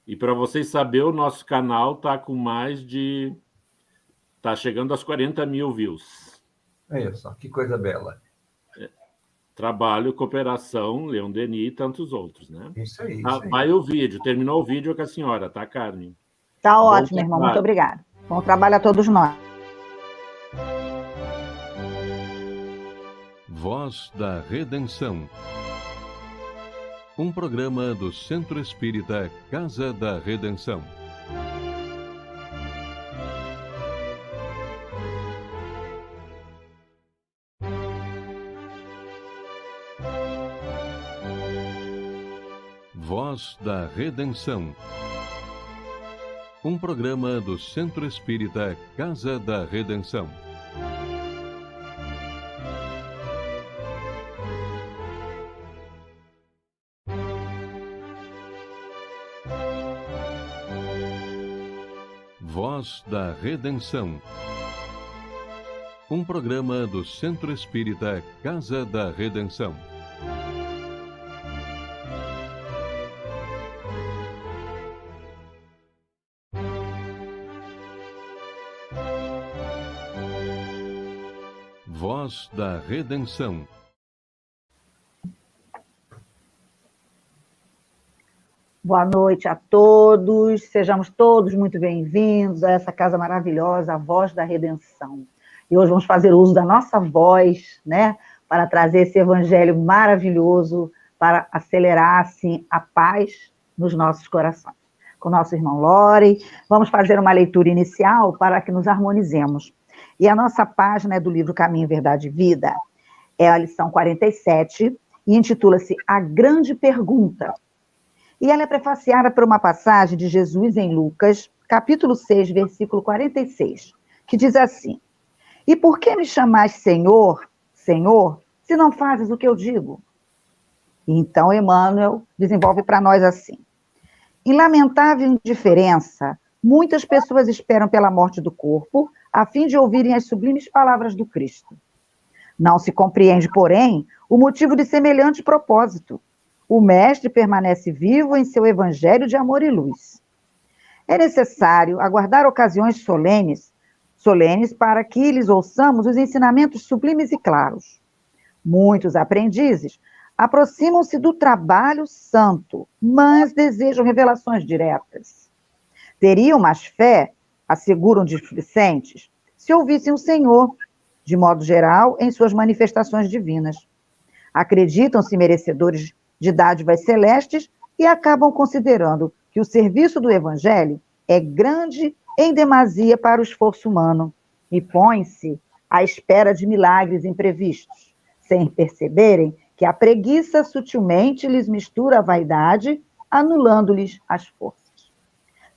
E para vocês saberem, o nosso canal está com mais de... Está chegando aos 40 mil views. Olha só, que coisa bela. Trabalho, cooperação, Leon Denis e tantos outros, né? Isso aí, Ah, isso aí. vai o vídeo. Terminou o vídeo com a senhora, tá, Carmen? Tá ótimo, irmão. Muito obrigada. Bom trabalho a todos nós. Voz da Redenção. Um programa do Centro Espírita Casa da Redenção. Voz da Redenção. Um programa do Centro Espírita Casa da Redenção. Voz da Redenção. Um programa do Centro Espírita Casa da Redenção. Voz da Redenção. Boa noite a todos, sejamos todos muito bem-vindos a essa casa maravilhosa, a Voz da Redenção. E hoje vamos fazer uso da nossa voz, né, para trazer esse evangelho maravilhoso, para acelerar, assim, a paz nos nossos corações. Com o nosso irmão Lore, vamos fazer uma leitura inicial para que nos harmonizemos. E a nossa página é do livro Caminho, Verdade e Vida, é a lição 47, e intitula-se A Grande Pergunta. E ela é prefaciada por uma passagem de Jesus em Lucas, capítulo 6, versículo 46, que diz assim: E por que me chamais Senhor, Senhor, se não fazes o que eu digo? E então Emmanuel desenvolve para nós assim: Em lamentável indiferença, muitas pessoas esperam pela morte do corpo, a fim de ouvirem as sublimes palavras do Cristo. Não se compreende, porém, o motivo de semelhante propósito. O Mestre permanece vivo em seu evangelho de amor e luz. É necessário aguardar ocasiões solenes para que lhes ouçamos os ensinamentos sublimes e claros. Muitos aprendizes aproximam-se do trabalho santo, mas desejam revelações diretas. Teriam mais fé, asseguram displicentes, se ouvissem o Senhor, de modo geral, em suas manifestações divinas. Acreditam-se merecedores de dádivas celestes e acabam considerando que o serviço do Evangelho é grande em demasia para o esforço humano e põem-se à espera de milagres imprevistos, sem perceberem que a preguiça sutilmente lhes mistura a vaidade, anulando-lhes as forças.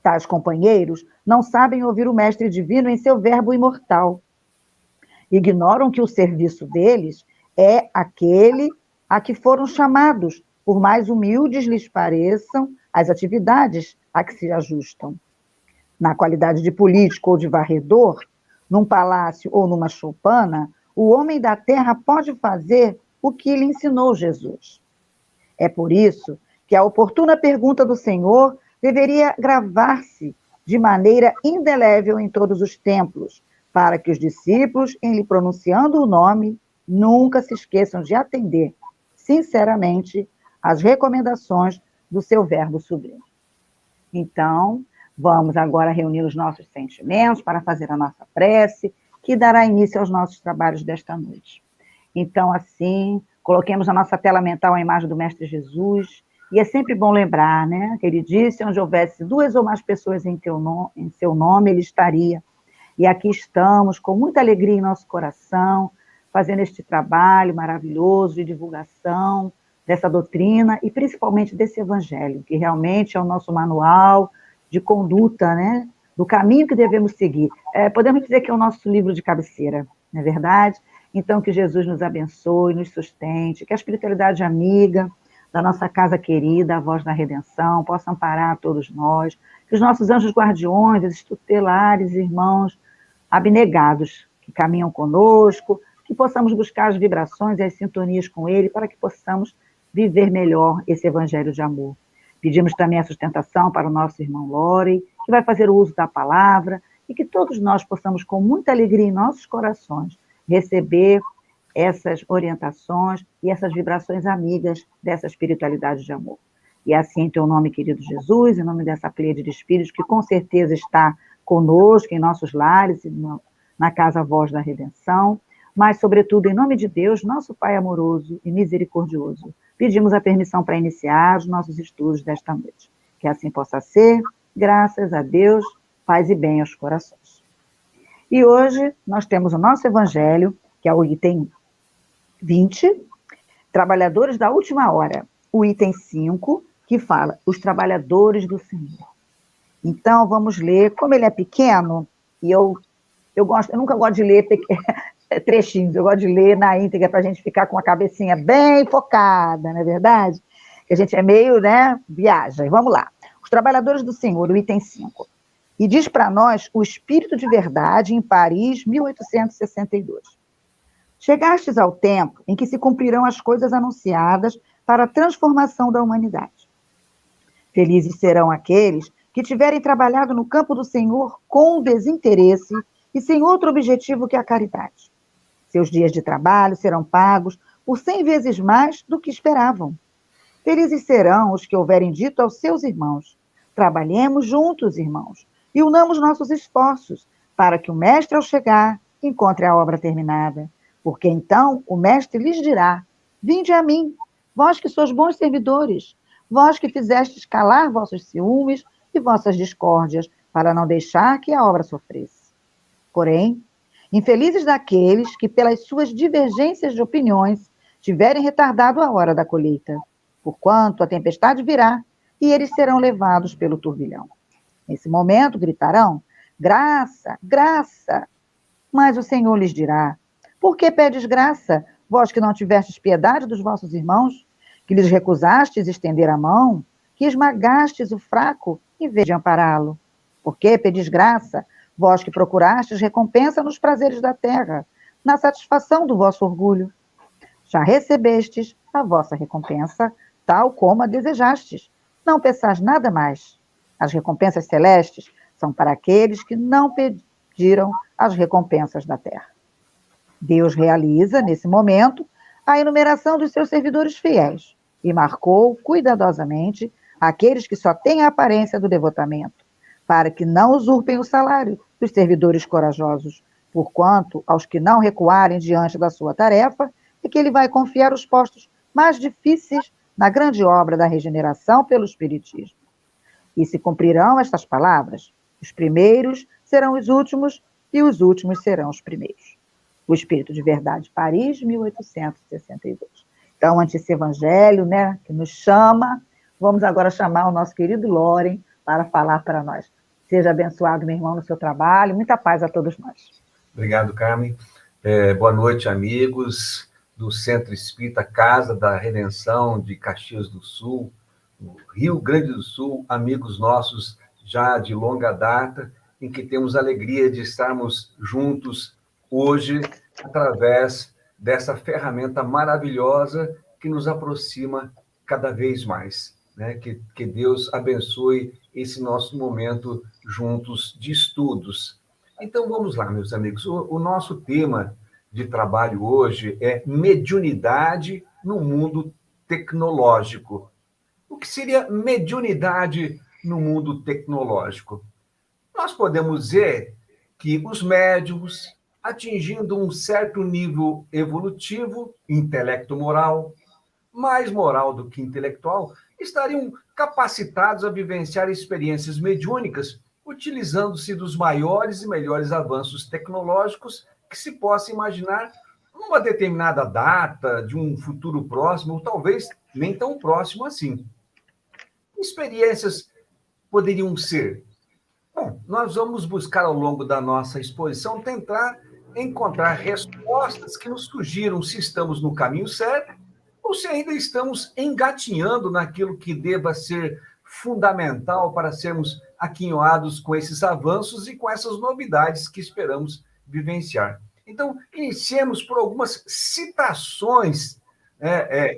Tais companheiros não sabem ouvir o Mestre Divino em seu verbo imortal. Ignoram que o serviço deles é aquele a que foram chamados, por mais humildes lhes pareçam as atividades a que se ajustam. Na qualidade de político ou de varredor, num palácio ou numa choupana, o homem da terra pode fazer o que lhe ensinou Jesus. É por isso que a oportuna pergunta do Senhor deveria gravar-se de maneira indelével em todos os templos, para que os discípulos, em lhe pronunciando o nome, nunca se esqueçam de atender, sinceramente, as recomendações do seu verbo sublime. Então, vamos agora reunir os nossos sentimentos para fazer a nossa prece, que dará início aos nossos trabalhos desta noite. Então, assim, coloquemos na nossa tela mental a imagem do Mestre Jesus, e é sempre bom lembrar, né, que ele disse, onde houvesse 2 ou mais pessoas em seu nome, ele estaria. E aqui estamos, com muita alegria em nosso coração, fazendo este trabalho maravilhoso de divulgação dessa doutrina e principalmente desse evangelho, que realmente é o nosso manual de conduta, né, do caminho que devemos seguir. Podemos dizer que é o nosso livro de cabeceira, não é verdade? Então, que Jesus nos abençoe, nos sustente, que a espiritualidade amiga da nossa casa querida, a Voz da Redenção, possa amparar a todos nós, que os nossos anjos guardiões, esses tutelares, irmãos abnegados, que caminham conosco, que possamos buscar as vibrações e as sintonias com ele, para que possamos viver melhor esse evangelho de amor. Pedimos também a sustentação para o nosso irmão Lore, que vai fazer o uso da palavra, e que todos nós possamos, com muita alegria em nossos corações, receber essas orientações e essas vibrações amigas dessa espiritualidade de amor. E assim, em teu nome, querido Jesus, em nome dessa pleiade de espíritos, que com certeza está conosco em nossos lares e na Casa Voz da Redenção, mas, sobretudo, em nome de Deus, nosso Pai amoroso e misericordioso, pedimos a permissão para iniciar os nossos estudos desta noite. Que assim possa ser, graças a Deus, paz e bem aos corações. E hoje nós temos o nosso evangelho, que é o item 20, Trabalhadores da Última Hora. O item 5, que fala, os trabalhadores do Senhor. Então, vamos ler, como ele é pequeno, e eu nunca gosto de ler trechinhos, eu gosto de ler na íntegra para a gente ficar com a cabecinha bem focada, não é verdade? Que a gente é meio, viaja. Vamos lá. Os trabalhadores do Senhor, o item 5. E diz para nós o Espírito de Verdade em Paris, 1862. Chegastes ao tempo em que se cumprirão as coisas anunciadas para a transformação da humanidade. Felizes serão aqueles que tiverem trabalhado no campo do Senhor com desinteresse e sem outro objetivo que a caridade. Seus dias de trabalho serão pagos por 100 vezes mais do que esperavam. Felizes serão os que houverem dito aos seus irmãos: trabalhemos juntos, irmãos, e unamos nossos esforços para que o mestre, ao chegar, encontre a obra terminada. Porque então o mestre lhes dirá: vinde a mim, vós que sois bons servidores, vós que fizestes calar vossos ciúmes e vossas discórdias, para não deixar que a obra sofresse. Porém, infelizes daqueles que, pelas suas divergências de opiniões, tiverem retardado a hora da colheita, porquanto a tempestade virá e eles serão levados pelo turbilhão. Nesse momento gritarão: graça, graça! Mas o Senhor lhes dirá: por que pedes graça, vós que não tivestes piedade dos vossos irmãos, que lhes recusastes estender a mão, que esmagastes o fraco em vez de ampará-lo? Por que pedis graça, vós que procurastes recompensa nos prazeres da terra, na satisfação do vosso orgulho? Já recebestes a vossa recompensa, tal como a desejastes. Não peçais nada mais. As recompensas celestes são para aqueles que não pediram as recompensas da terra. Deus realiza, nesse momento, a enumeração dos seus servidores fiéis e marcou cuidadosamente aqueles que só têm a aparência do devotamento, para que não usurpem o salário dos servidores corajosos, porquanto aos que não recuarem diante da sua tarefa, é que ele vai confiar os postos mais difíceis na grande obra da regeneração pelo Espiritismo. E se cumprirão estas palavras: os primeiros serão os últimos e os últimos serão os primeiros. O Espírito de Verdade, Paris, 1862. Então, ante esse evangelho, que nos chama, vamos agora chamar o nosso querido Loren para falar para nós. Seja abençoado, meu irmão, no seu trabalho. Muita paz a todos nós. Obrigado, Carmen. Boa noite, amigos do Centro Espírita Casa da Redenção de Caxias do Sul, no Rio Grande do Sul, amigos nossos já de longa data, em que temos a alegria de estarmos juntos hoje, através dessa ferramenta maravilhosa que nos aproxima cada vez mais. Que Deus abençoe esse nosso momento juntos de estudos. Então, vamos lá, meus amigos. O nosso tema de trabalho hoje é mediunidade no mundo tecnológico. O que seria mediunidade no mundo tecnológico? Nós podemos dizer que os médiuns, atingindo um certo nível evolutivo, intelecto-moral, mais moral do que intelectual, estariam capacitados a vivenciar experiências mediúnicas, utilizando-se dos maiores e melhores avanços tecnológicos que se possa imaginar numa determinada data, de um futuro próximo, ou talvez nem tão próximo assim. Experiências poderiam ser? Bom, nós vamos buscar ao longo da nossa exposição tentar encontrar respostas que nos sugiram se estamos no caminho certo ou se ainda estamos engatinhando naquilo que deva ser fundamental para sermos aquinhoados com esses avanços e com essas novidades que esperamos vivenciar. Então, iniciemos por algumas citações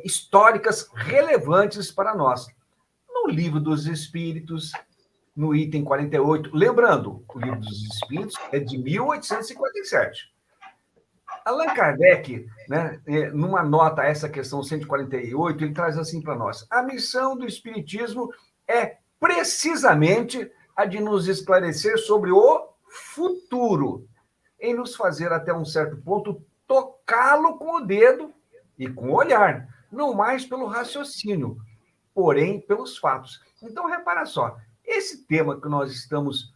históricas relevantes para nós. no Livro dos Espíritos, no item 48. Lembrando, o Livro dos Espíritos é de 1857. Allan Kardec, né, numa nota a essa questão 148, ele traz assim para nós: a missão do Espiritismo é precisamente a de nos esclarecer sobre o futuro, em nos fazer até um certo ponto tocá-lo com o dedo e com o olhar, não mais pelo raciocínio, porém pelos fatos. Então, repara só, esse tema que nós estamos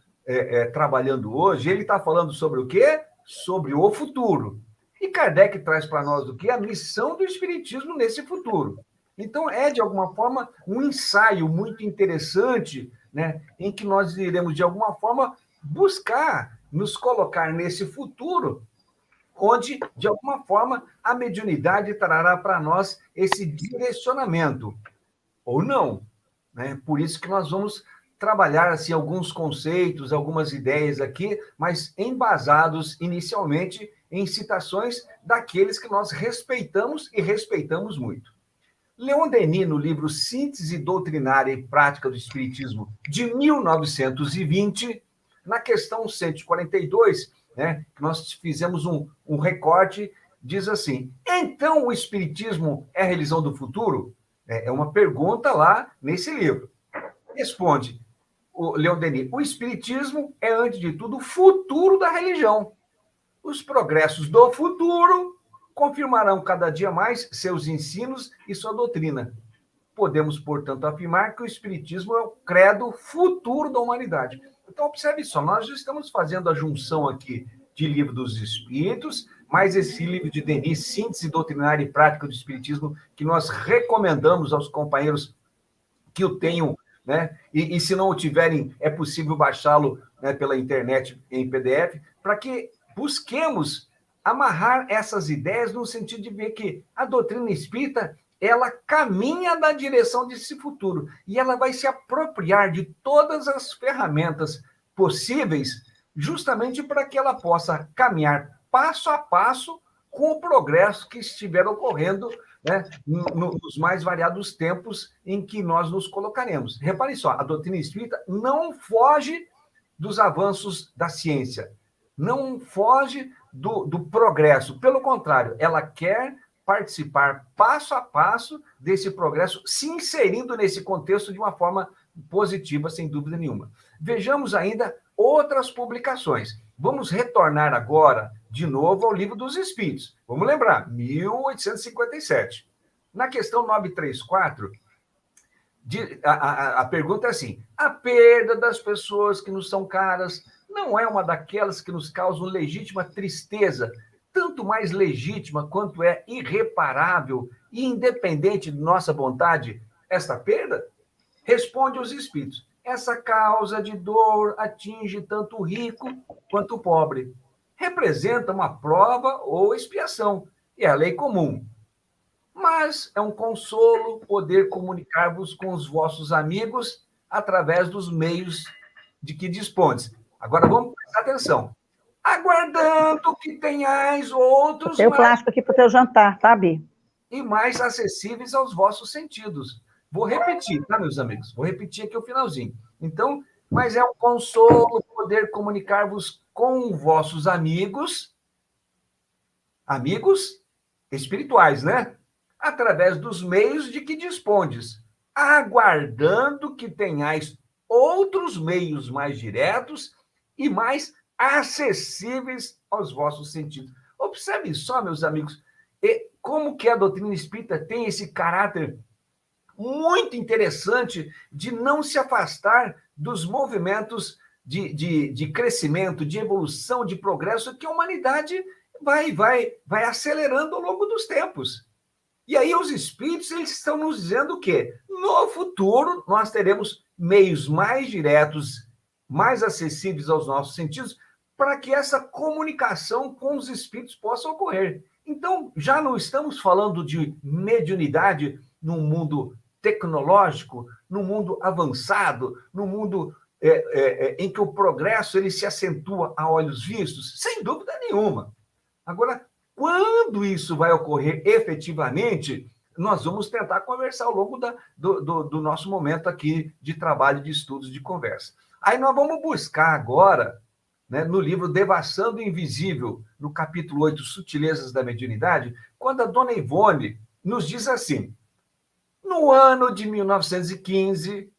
trabalhando hoje, ele está falando sobre o quê? Sobre o futuro. E Kardec traz para nós o quê? A missão do Espiritismo nesse futuro. Então, é, de alguma forma, um ensaio muito interessante, né, em que nós iremos, de alguma forma, buscar nos colocar nesse futuro, onde, de alguma forma, a mediunidade trará para nós esse direcionamento, ou não, né? Por isso que nós vamos trabalhar assim, alguns conceitos, algumas ideias aqui, mas embasados inicialmente em citações daqueles que nós respeitamos e respeitamos muito. Leon Denis, no livro Síntese Doutrinária e Prática do Espiritismo, de 1920, na questão 142, né, nós fizemos um recorte, diz assim: então o Espiritismo é a religião do futuro? É uma pergunta lá nesse livro. Responde o Leon Denis: o Espiritismo é, antes de tudo, o futuro da religião. Os progressos do futuro confirmarão cada dia mais seus ensinos e sua doutrina. Podemos, portanto, afirmar que o Espiritismo é o credo futuro da humanidade. Então, observe só, nós já estamos fazendo a junção aqui de Livro dos Espíritos, mais esse livro de Denis, Síntese Doutrinária e Prática do Espiritismo, que nós recomendamos aos companheiros que o tenham, né? E se não o tiverem, é possível baixá-lo, né, pela internet em PDF, para que busquemos amarrar essas ideias no sentido de ver que a doutrina espírita, ela caminha na direção desse futuro e ela vai se apropriar de todas as ferramentas possíveis justamente para que ela possa caminhar passo a passo com o progresso que estiver ocorrendo, né, nos mais variados tempos em que nós nos colocaremos. Repare só, a doutrina espírita não foge dos avanços da ciência, não foge do progresso. Pelo contrário, ela quer participar passo a passo desse progresso, se inserindo nesse contexto de uma forma positiva, sem dúvida nenhuma. Vejamos ainda outras publicações. Vamos retornar agora, de novo, ao Livro dos Espíritos. Vamos lembrar, 1857. Na questão 934, a pergunta é assim: a perda das pessoas que nos são caras não é uma daquelas que nos causam legítima tristeza, tanto mais legítima quanto é irreparável e independente de nossa vontade esta perda? Responde os Espíritos: essa causa de dor atinge tanto o rico quanto o pobre. Representa uma prova ou expiação, e é a lei comum. Mas é um consolo poder comunicar-vos com os vossos amigos através dos meios de que dispondes. Agora vamos prestar atenção. Aguardando que tenhais outros... Tem o plástico aqui para o teu jantar, tá, Bi? E mais acessíveis aos vossos sentidos. Vou repetir, tá, meus amigos? Vou repetir aqui o finalzinho. Então, mas é um consolo poder comunicar-vos com vossos amigos espirituais, né? Através dos meios de que dispondes, aguardando que tenhais outros meios mais diretos e mais acessíveis aos vossos sentidos. Observe só, meus amigos, como que a doutrina espírita tem esse caráter muito interessante de não se afastar dos movimentos de crescimento, de evolução, de progresso que a humanidade vai acelerando ao longo dos tempos. E aí os espíritos, eles estão nos dizendo o quê? No futuro, nós teremos meios mais diretos, mais acessíveis aos nossos sentidos, para que essa comunicação com os espíritos possa ocorrer. Então, já não estamos falando de mediunidade num mundo tecnológico, num mundo avançado, num mundo em que o progresso ele se acentua a olhos vistos, sem dúvida nenhuma. Agora, quando isso vai ocorrer efetivamente, nós vamos tentar conversar ao longo do nosso momento aqui de trabalho, de estudos, de conversa. Aí nós vamos buscar agora, né, no livro Devassando o Invisível, no capítulo 8, Sutilezas da Mediunidade, quando a dona Ivone nos diz assim: no ano de 1915,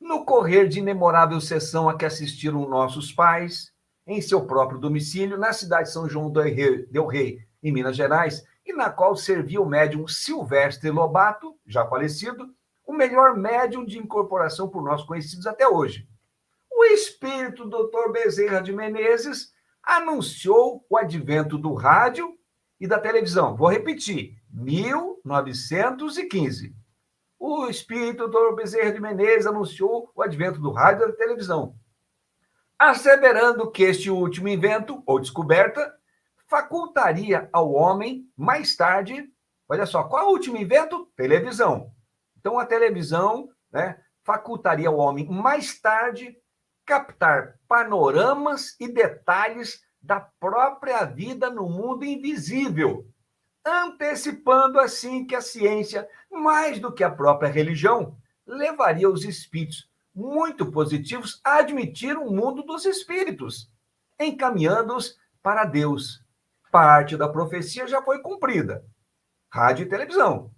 no correr de inemorável sessão a que assistiram nossos pais, em seu próprio domicílio, na cidade de São João del Rei, em Minas Gerais, e na qual servia o médium Silvestre Lobato, já falecido, o melhor médium de incorporação por nós conhecidos até hoje. O espírito Dr. Bezerra de Menezes anunciou o advento do rádio e da televisão. Vou repetir, 1915. O espírito Dr. Bezerra de Menezes anunciou o advento do rádio e da televisão, asseverando que este último invento, ou descoberta, facultaria ao homem, mais tarde, olha só, qual é o último invento? Televisão. Então, a televisão, né, facultaria ao homem, mais tarde, captar panoramas e detalhes da própria vida no mundo invisível, antecipando assim que a ciência, mais do que a própria religião, levaria os espíritos muito positivos a admitir o mundo dos espíritos, encaminhando-os para Deus. Parte da profecia já foi cumprida, rádio e televisão.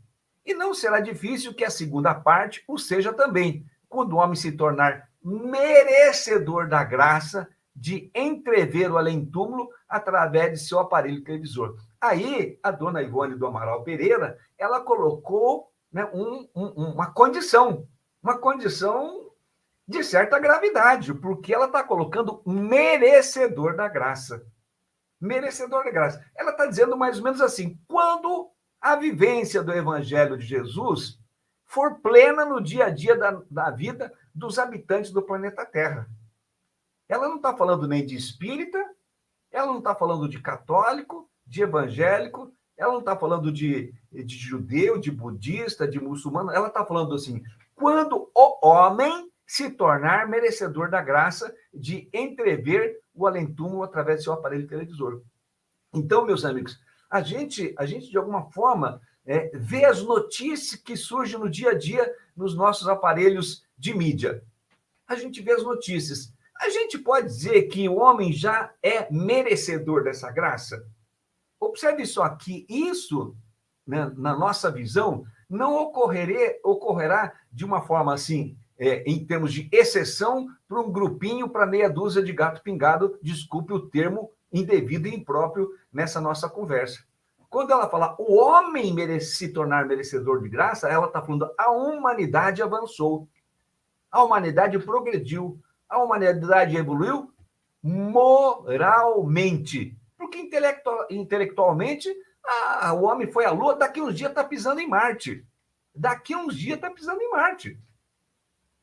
E não será difícil que a segunda parte o seja também, quando o homem se tornar merecedor da graça de entrever o além-túmulo através de seu aparelho televisor. Aí, a dona Ivone do Amaral Pereira, ela colocou, né, uma condição de certa gravidade, porque ela está colocando merecedor da graça. Merecedor da graça. Ela está dizendo mais ou menos assim: quando a vivência do Evangelho de Jesus for plena no dia a dia da vida dos habitantes do planeta Terra. Ela não está falando nem de espírita, ela não está falando de católico, de evangélico, ela não está falando de judeu, de budista, de muçulmano, ela está falando assim: quando o homem se tornar merecedor da graça de entrever o além-túmulo através do seu aparelho televisor. Então, meus amigos, a gente de alguma forma, vê as notícias que surgem no dia a dia nos nossos aparelhos de mídia. A gente vê as notícias. A gente pode dizer que o homem já é merecedor dessa graça? Observe só que isso, né, na nossa visão, não ocorrerá de uma forma assim, em termos de exceção, para um grupinho, para meia dúzia de gato pingado, desculpe o termo indevido e impróprio nessa nossa conversa. Quando ela fala o homem merece se tornar merecedor de graça, ela está falando a humanidade avançou, a humanidade progrediu, a humanidade evoluiu moralmente. Porque intelectualmente, o homem foi à Lua, daqui uns dias está pisando em Marte. Daqui uns dias está pisando em Marte.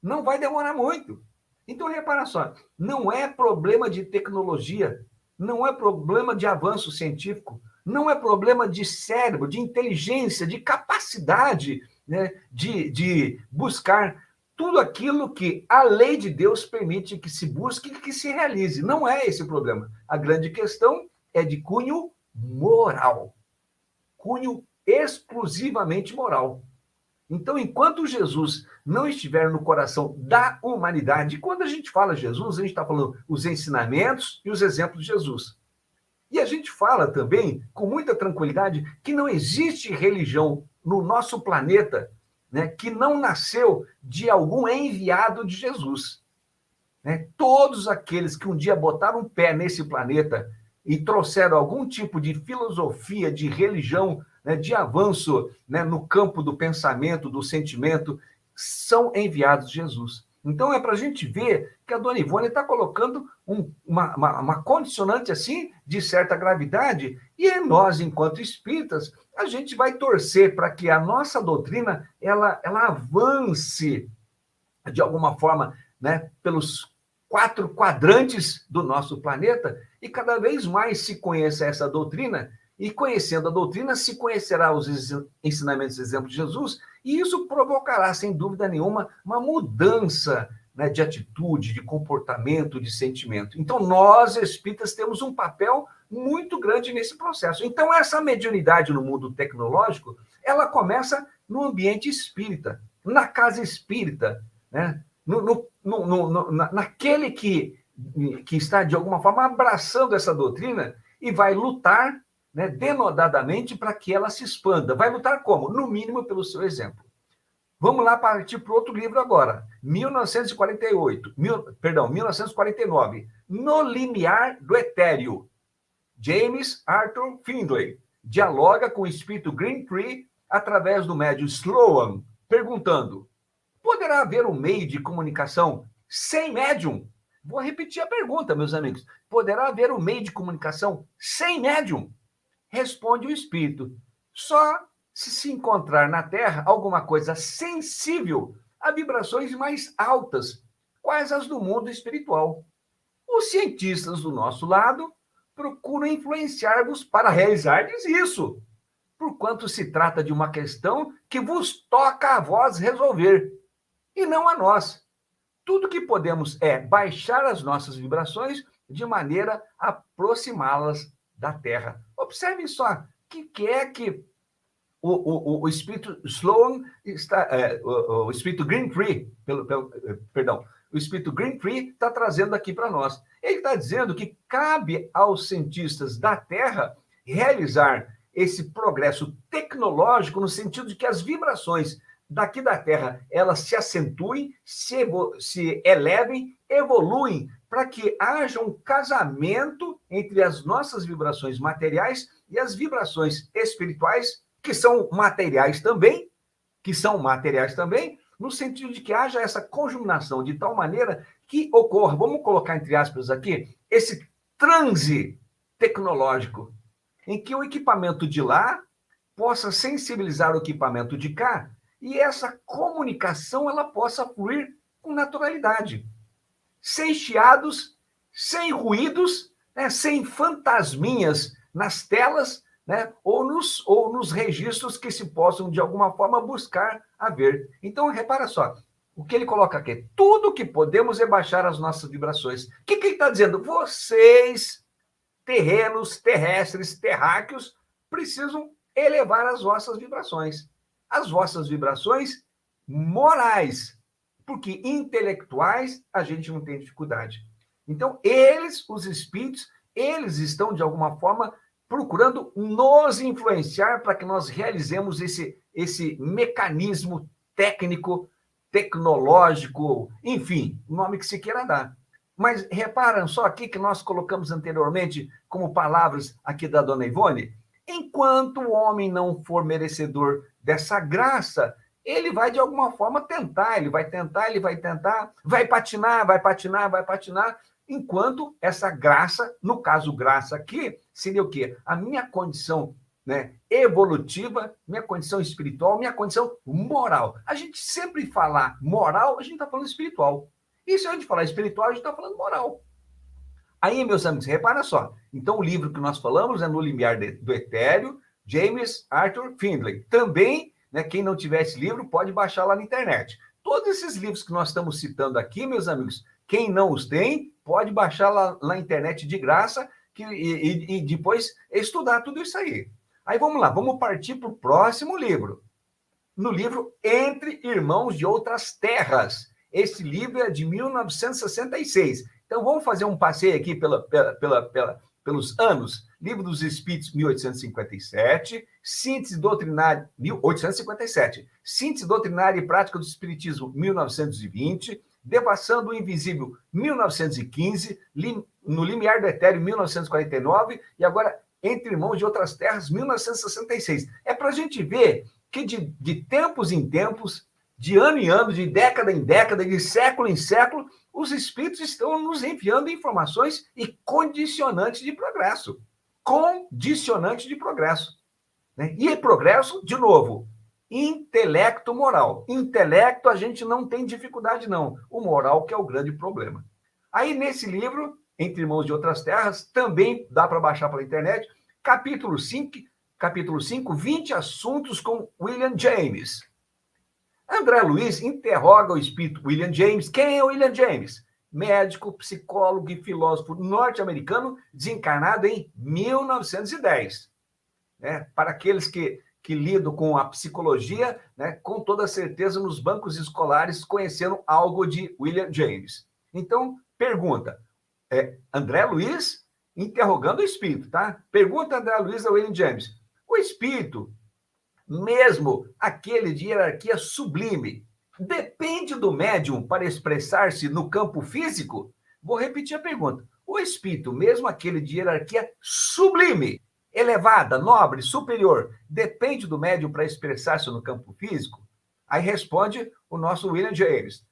Não vai demorar muito. Então, repara só, não é problema de tecnologia, não é problema de avanço científico, não é problema de cérebro, de inteligência, de capacidade, né, de buscar tudo aquilo que a lei de Deus permite que se busque e que se realize. Não é esse o problema. A grande questão é de cunho moral. Cunho exclusivamente moral. Então, enquanto Jesus não estiver no coração da humanidade, e quando a gente fala Jesus, a gente está falando os ensinamentos e os exemplos de Jesus. E a gente fala também, com muita tranquilidade, que não existe religião no nosso planeta, né, que não nasceu de algum enviado de Jesus. Né? Todos aqueles que um dia botaram um pé nesse planeta e trouxeram algum tipo de filosofia, de religião, né, de avanço, né, no campo do pensamento, do sentimento, são enviados de Jesus. Então, é para a gente ver que a dona Ivone está colocando uma condicionante assim, de certa gravidade, e nós, enquanto espíritas, a gente vai torcer para que a nossa doutrina ela avance, de alguma forma, né, pelos 4 quadrantes do nosso planeta, e cada vez mais se conheça essa doutrina, e conhecendo a doutrina, se conhecerá os ensinamentos e exemplos de Jesus, e isso provocará, sem dúvida nenhuma, uma mudança, né, de atitude, de comportamento, de sentimento. Então, nós, espíritas, temos um papel muito grande nesse processo. Então, essa mediunidade no mundo tecnológico, ela começa no ambiente espírita, na casa espírita, né? Naquele que está, de alguma forma, abraçando essa doutrina e vai lutar, né, denodadamente para que ela se expanda. Vai lutar como? No mínimo pelo seu exemplo. Vamos lá partir para outro livro agora. 1949. No Limiar do Etéreo. James Arthur Findlay dialoga com o espírito Green Tree através do médium Sloan, perguntando: poderá haver um meio de comunicação sem médium? Vou repetir a pergunta, meus amigos. Poderá haver um meio de comunicação sem médium? Responde o espírito: só se encontrar na Terra alguma coisa sensível a vibrações mais altas, quais as do mundo espiritual. Os cientistas do nosso lado procuram influenciar-vos para realizardes isso, porquanto se trata de uma questão que vos toca a vós resolver, e não a nós. Tudo que podemos é baixar as nossas vibrações de maneira a aproximá-las da Terra. Observe só, o que é que o espírito Sloan está, o espírito Green Tree, o espírito Green Tree está trazendo aqui para nós. Ele está dizendo que cabe aos cientistas da Terra realizar esse progresso tecnológico no sentido de que as vibrações daqui da Terra elas se acentuem, se elevem, evoluem, para que haja um casamento entre as nossas vibrações materiais e as vibrações espirituais, que são materiais também, no sentido de que haja essa conjugação de tal maneira que ocorra, vamos colocar entre aspas aqui, esse transe tecnológico, em que o equipamento de lá possa sensibilizar o equipamento de cá e essa comunicação ela possa fluir com naturalidade, sem chiados, sem ruídos, né, sem fantasminhas nas telas, né, ou nos registros que se possam, de alguma forma, buscar a ver. Então, repara só, o que ele coloca aqui, tudo que podemos é baixar as nossas vibrações. O que ele está dizendo? Vocês, terrenos, terrestres, terráqueos, precisam elevar as vossas vibrações. As vossas vibrações morais, porque intelectuais a gente não tem dificuldade. Então, os espíritos, eles estão, de alguma forma, procurando nos influenciar para que nós realizemos esse mecanismo técnico, tecnológico, enfim, o nome que se queira dar. Mas reparam só aqui que nós colocamos anteriormente como palavras aqui da dona Ivone, enquanto o homem não for merecedor dessa graça, ele vai de alguma forma tentar, ele vai tentar, vai patinar, enquanto essa graça, no caso graça aqui, seria o quê? A minha condição, né, evolutiva, minha condição espiritual, minha condição moral. A gente sempre fala moral, a gente está falando espiritual. E se a gente falar espiritual, a gente está falando moral. Aí, meus amigos, repara só. Então, o livro que nós falamos é No Limiar do Etéreo, James Arthur Findlay. Também, né, quem não tiver esse livro, pode baixar lá na internet. Todos esses livros que nós estamos citando aqui, meus amigos, quem não os tem, pode baixar lá na internet de graça e depois estudar tudo isso aí. Aí vamos lá, vamos partir para o próximo livro. No livro Entre Irmãos de Outras Terras. Esse livro é de 1966. Então vamos fazer um passeio aqui pelos anos. Livro dos Espíritos, 1857. Síntese doutrinária, 1857. Síntese doutrinária e prática do Espiritismo, 1920. Devassando o Invisível, 1915, No Limiar do Etéreo, 1949, e agora Entre Irmãos de Outras Terras, 1966. É para a gente ver que de tempos em tempos, de ano em ano, de década em década, de século em século, os espíritos estão nos enviando informações e condicionantes de progresso. Condicionante de progresso. Né? E progresso, de novo, intelecto moral. Intelecto a gente não tem dificuldade, não. O moral que é o grande problema. Aí, nesse livro, Entre Irmãos de Outras Terras, também dá para baixar pela internet, capítulo 5, 20 assuntos com William James. André Luiz interroga o espírito William James. Quem é William James? Médico, psicólogo e filósofo norte-americano, desencarnado em 1910. Para aqueles que que lidam com a psicologia, né, com toda certeza nos bancos escolares conheceram algo de William James. Então, pergunta, André Luiz interrogando o espírito, tá? Pergunta André Luiz a William James. O espírito, mesmo aquele de hierarquia sublime, depende do médium para expressar-se no campo físico? Vou repetir a pergunta. O espírito, mesmo aquele de hierarquia sublime, elevada, nobre, superior, depende do médium para expressar-se no campo físico? Aí responde o nosso William James.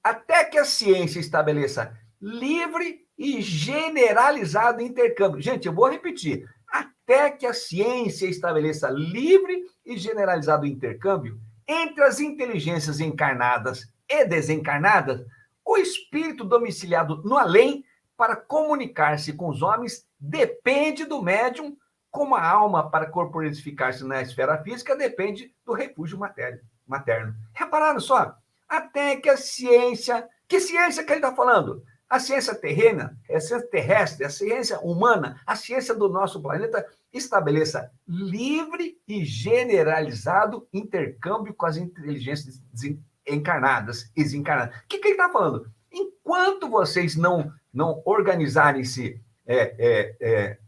Até que a ciência estabeleça livre e generalizado intercâmbio. Gente, eu vou repetir. Até que a ciência estabeleça livre e generalizado intercâmbio entre as inteligências encarnadas e desencarnadas, o espírito domiciliado no além, para comunicar-se com os homens, depende do médium, como a alma, para corporificar-se na esfera física, depende do refúgio materno. Repararam só? Até que a ciência... Que ciência que ele está falando? A ciência terrena, a ciência terrestre, a ciência humana, a ciência do nosso planeta estabeleça livre e generalizado intercâmbio com as inteligências encarnadas e desencarnadas. O que ele está falando? Enquanto vocês não organizarem-se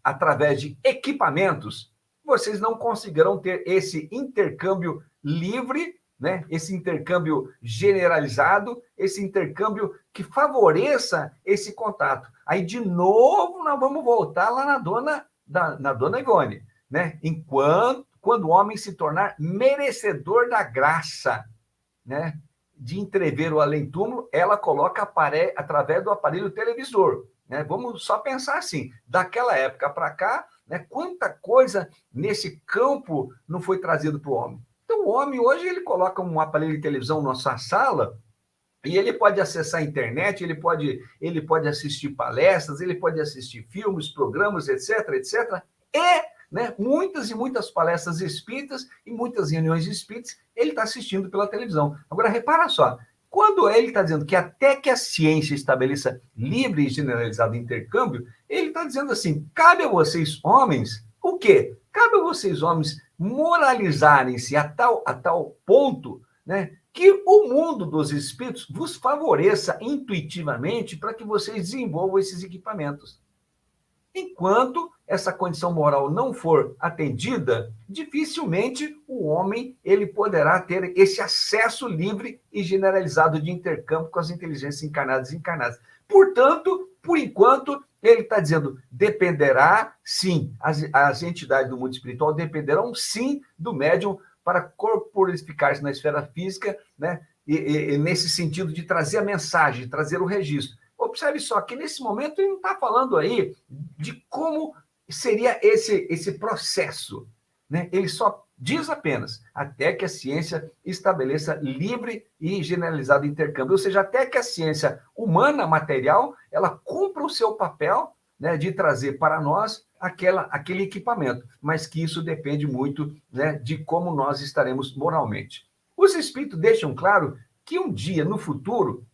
através de equipamentos, vocês não conseguirão ter esse intercâmbio livre, né? Esse intercâmbio generalizado, esse intercâmbio que favoreça esse contato. Aí, de novo, nós vamos voltar lá na dona Ivone, né? Quando o homem se tornar merecedor da graça, né, de entrever o além-túmulo, ela coloca através do aparelho televisor. Né? Vamos só pensar assim, daquela época para cá, né, quanta coisa nesse campo não foi trazido para o homem. Então, o homem, hoje, ele coloca um aparelho de televisão na sua sala e ele pode acessar a internet, ele pode assistir palestras, ele pode assistir filmes, programas, etc., etc., né, muitas e muitas palestras espíritas e muitas reuniões espíritas ele está assistindo pela televisão. Agora, repara só, quando ele está dizendo que até que a ciência estabeleça livre e generalizado intercâmbio, ele está dizendo assim, cabe a vocês, homens, o quê? Cabe a vocês, homens, moralizarem-se a tal ponto, né, que o mundo dos espíritos vos favoreça intuitivamente para que vocês desenvolvam esses equipamentos. Enquanto essa condição moral não for atendida, dificilmente o homem ele poderá ter esse acesso livre e generalizado de intercâmbio com as inteligências encarnadas e desencarnadas. Portanto, por enquanto, ele está dizendo, dependerá, sim, as entidades do mundo espiritual dependerão, sim, do médium para corporificar-se na esfera física, né? E nesse sentido de trazer a mensagem, de trazer o registro. Observe só que, nesse momento, ele não está falando aí de como seria esse processo. Né? Ele só diz apenas, até que a ciência estabeleça livre e generalizado intercâmbio. Ou seja, até que a ciência humana, material, ela cumpra o seu papel, né, de trazer para nós aquele equipamento. Mas que isso depende muito, né, de como nós estaremos moralmente. Os espíritos deixam claro que um dia, no futuro,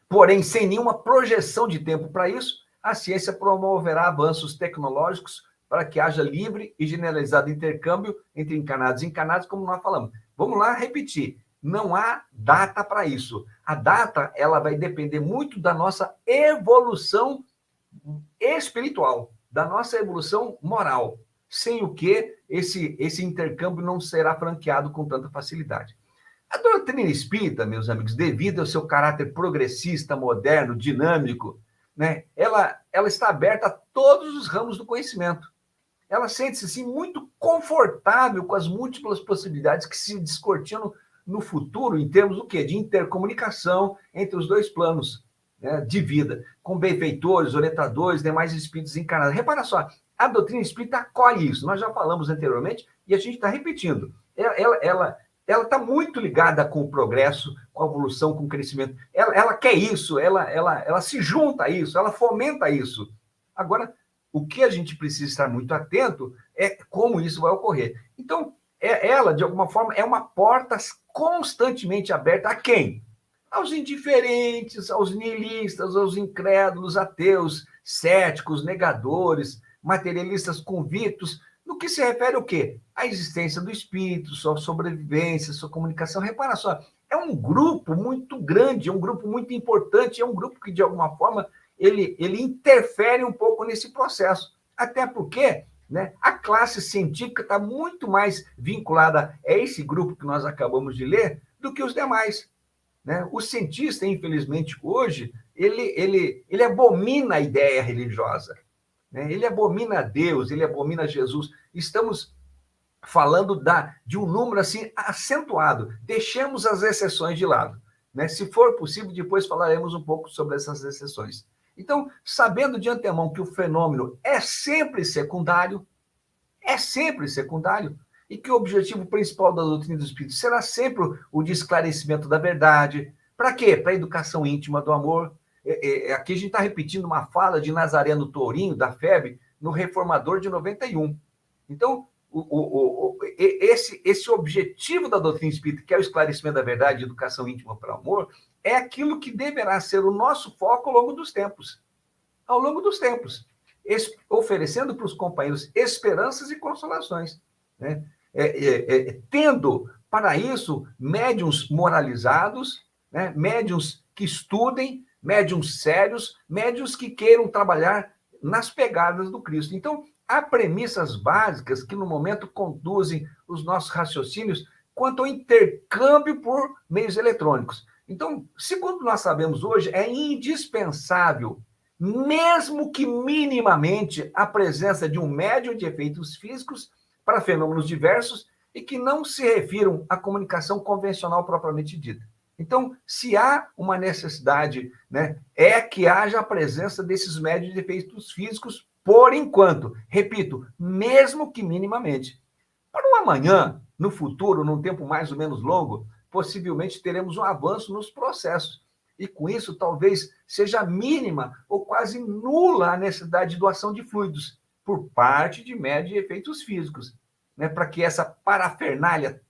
porém, sem nenhuma projeção de tempo para isso, a ciência promoverá avanços tecnológicos para que haja livre e generalizado intercâmbio entre encarnados e encarnados, como nós falamos. Vamos lá repetir. Não há data para isso. A data ela vai depender muito da nossa evolução espiritual, da nossa evolução moral, sem o que esse intercâmbio não será franqueado com tanta facilidade. A doutrina espírita, meus amigos, devido ao seu caráter progressista, moderno, dinâmico, né, ela está aberta a todos os ramos do conhecimento. Ela sente-se assim, muito confortável com as múltiplas possibilidades que se descortinam no futuro, em termos do quê? De intercomunicação entre os dois planos, né, de vida, com benfeitores, orientadores, demais espíritos encarnados. Repara só, a doutrina espírita acolhe isso. Nós já falamos anteriormente e a gente está repetindo. Ela está muito ligada com o progresso, com a evolução, com o crescimento. Ela quer isso, ela se junta a isso, ela fomenta isso. Agora, o que a gente precisa estar muito atento é como isso vai ocorrer. Então, ela, de alguma forma, é uma porta constantemente aberta a quem? Aos indiferentes, aos nihilistas, aos incrédulos, ateus, céticos, negadores, materialistas convictos, No que se refere ao quê? À existência do espírito, sua sobrevivência, sua comunicação. Repara só, é um grupo muito grande, é um grupo muito importante, é um grupo que, de alguma forma, ele interfere um pouco nesse processo. Até porque, né, a classe científica está muito mais vinculada a esse grupo que nós acabamos de ler do que os demais. Né? O cientista, infelizmente, hoje, ele abomina a ideia religiosa. Né? Ele abomina Deus, ele abomina Jesus. Estamos falando de um número assim acentuado. Deixemos as exceções de lado. Né? Se for possível, depois falaremos um pouco sobre essas exceções. Então, sabendo de antemão que o fenômeno é sempre secundário, e que o objetivo principal da doutrina do Espírito será sempre o de esclarecimento da verdade. Para quê? Para a educação íntima do amor. Aqui a gente está repetindo uma fala de Nazareno Tourinho, da FEB, no Reformador de 91. Então, esse objetivo da doutrina espírita, que é o esclarecimento da verdade e educação íntima para o amor, é aquilo que deverá ser o nosso foco ao longo dos tempos. Ao longo dos tempos. Oferecendo para os companheiros esperanças e consolações. Né? Tendo, para isso, médiuns moralizados, né? Médiuns que estudem, médiuns sérios, médiuns que queiram trabalhar nas pegadas do Cristo. Então, há premissas básicas que, no momento, conduzem os nossos raciocínios quanto ao intercâmbio por meios eletrônicos. Então, segundo nós sabemos hoje, é indispensável, mesmo que minimamente, a presença de um médium de efeitos físicos para fenômenos diversos e que não se refiram à comunicação convencional propriamente dita. Então, se há uma necessidade, né, é que haja a presença desses médios de efeitos físicos por enquanto. Repito, mesmo que minimamente. Para o amanhã, no futuro, num tempo mais ou menos longo, possivelmente teremos um avanço nos processos. E com isso, talvez seja mínima ou quase nula a necessidade de doação de fluidos por parte de médios de efeitos físicos, né, para que essa parafernália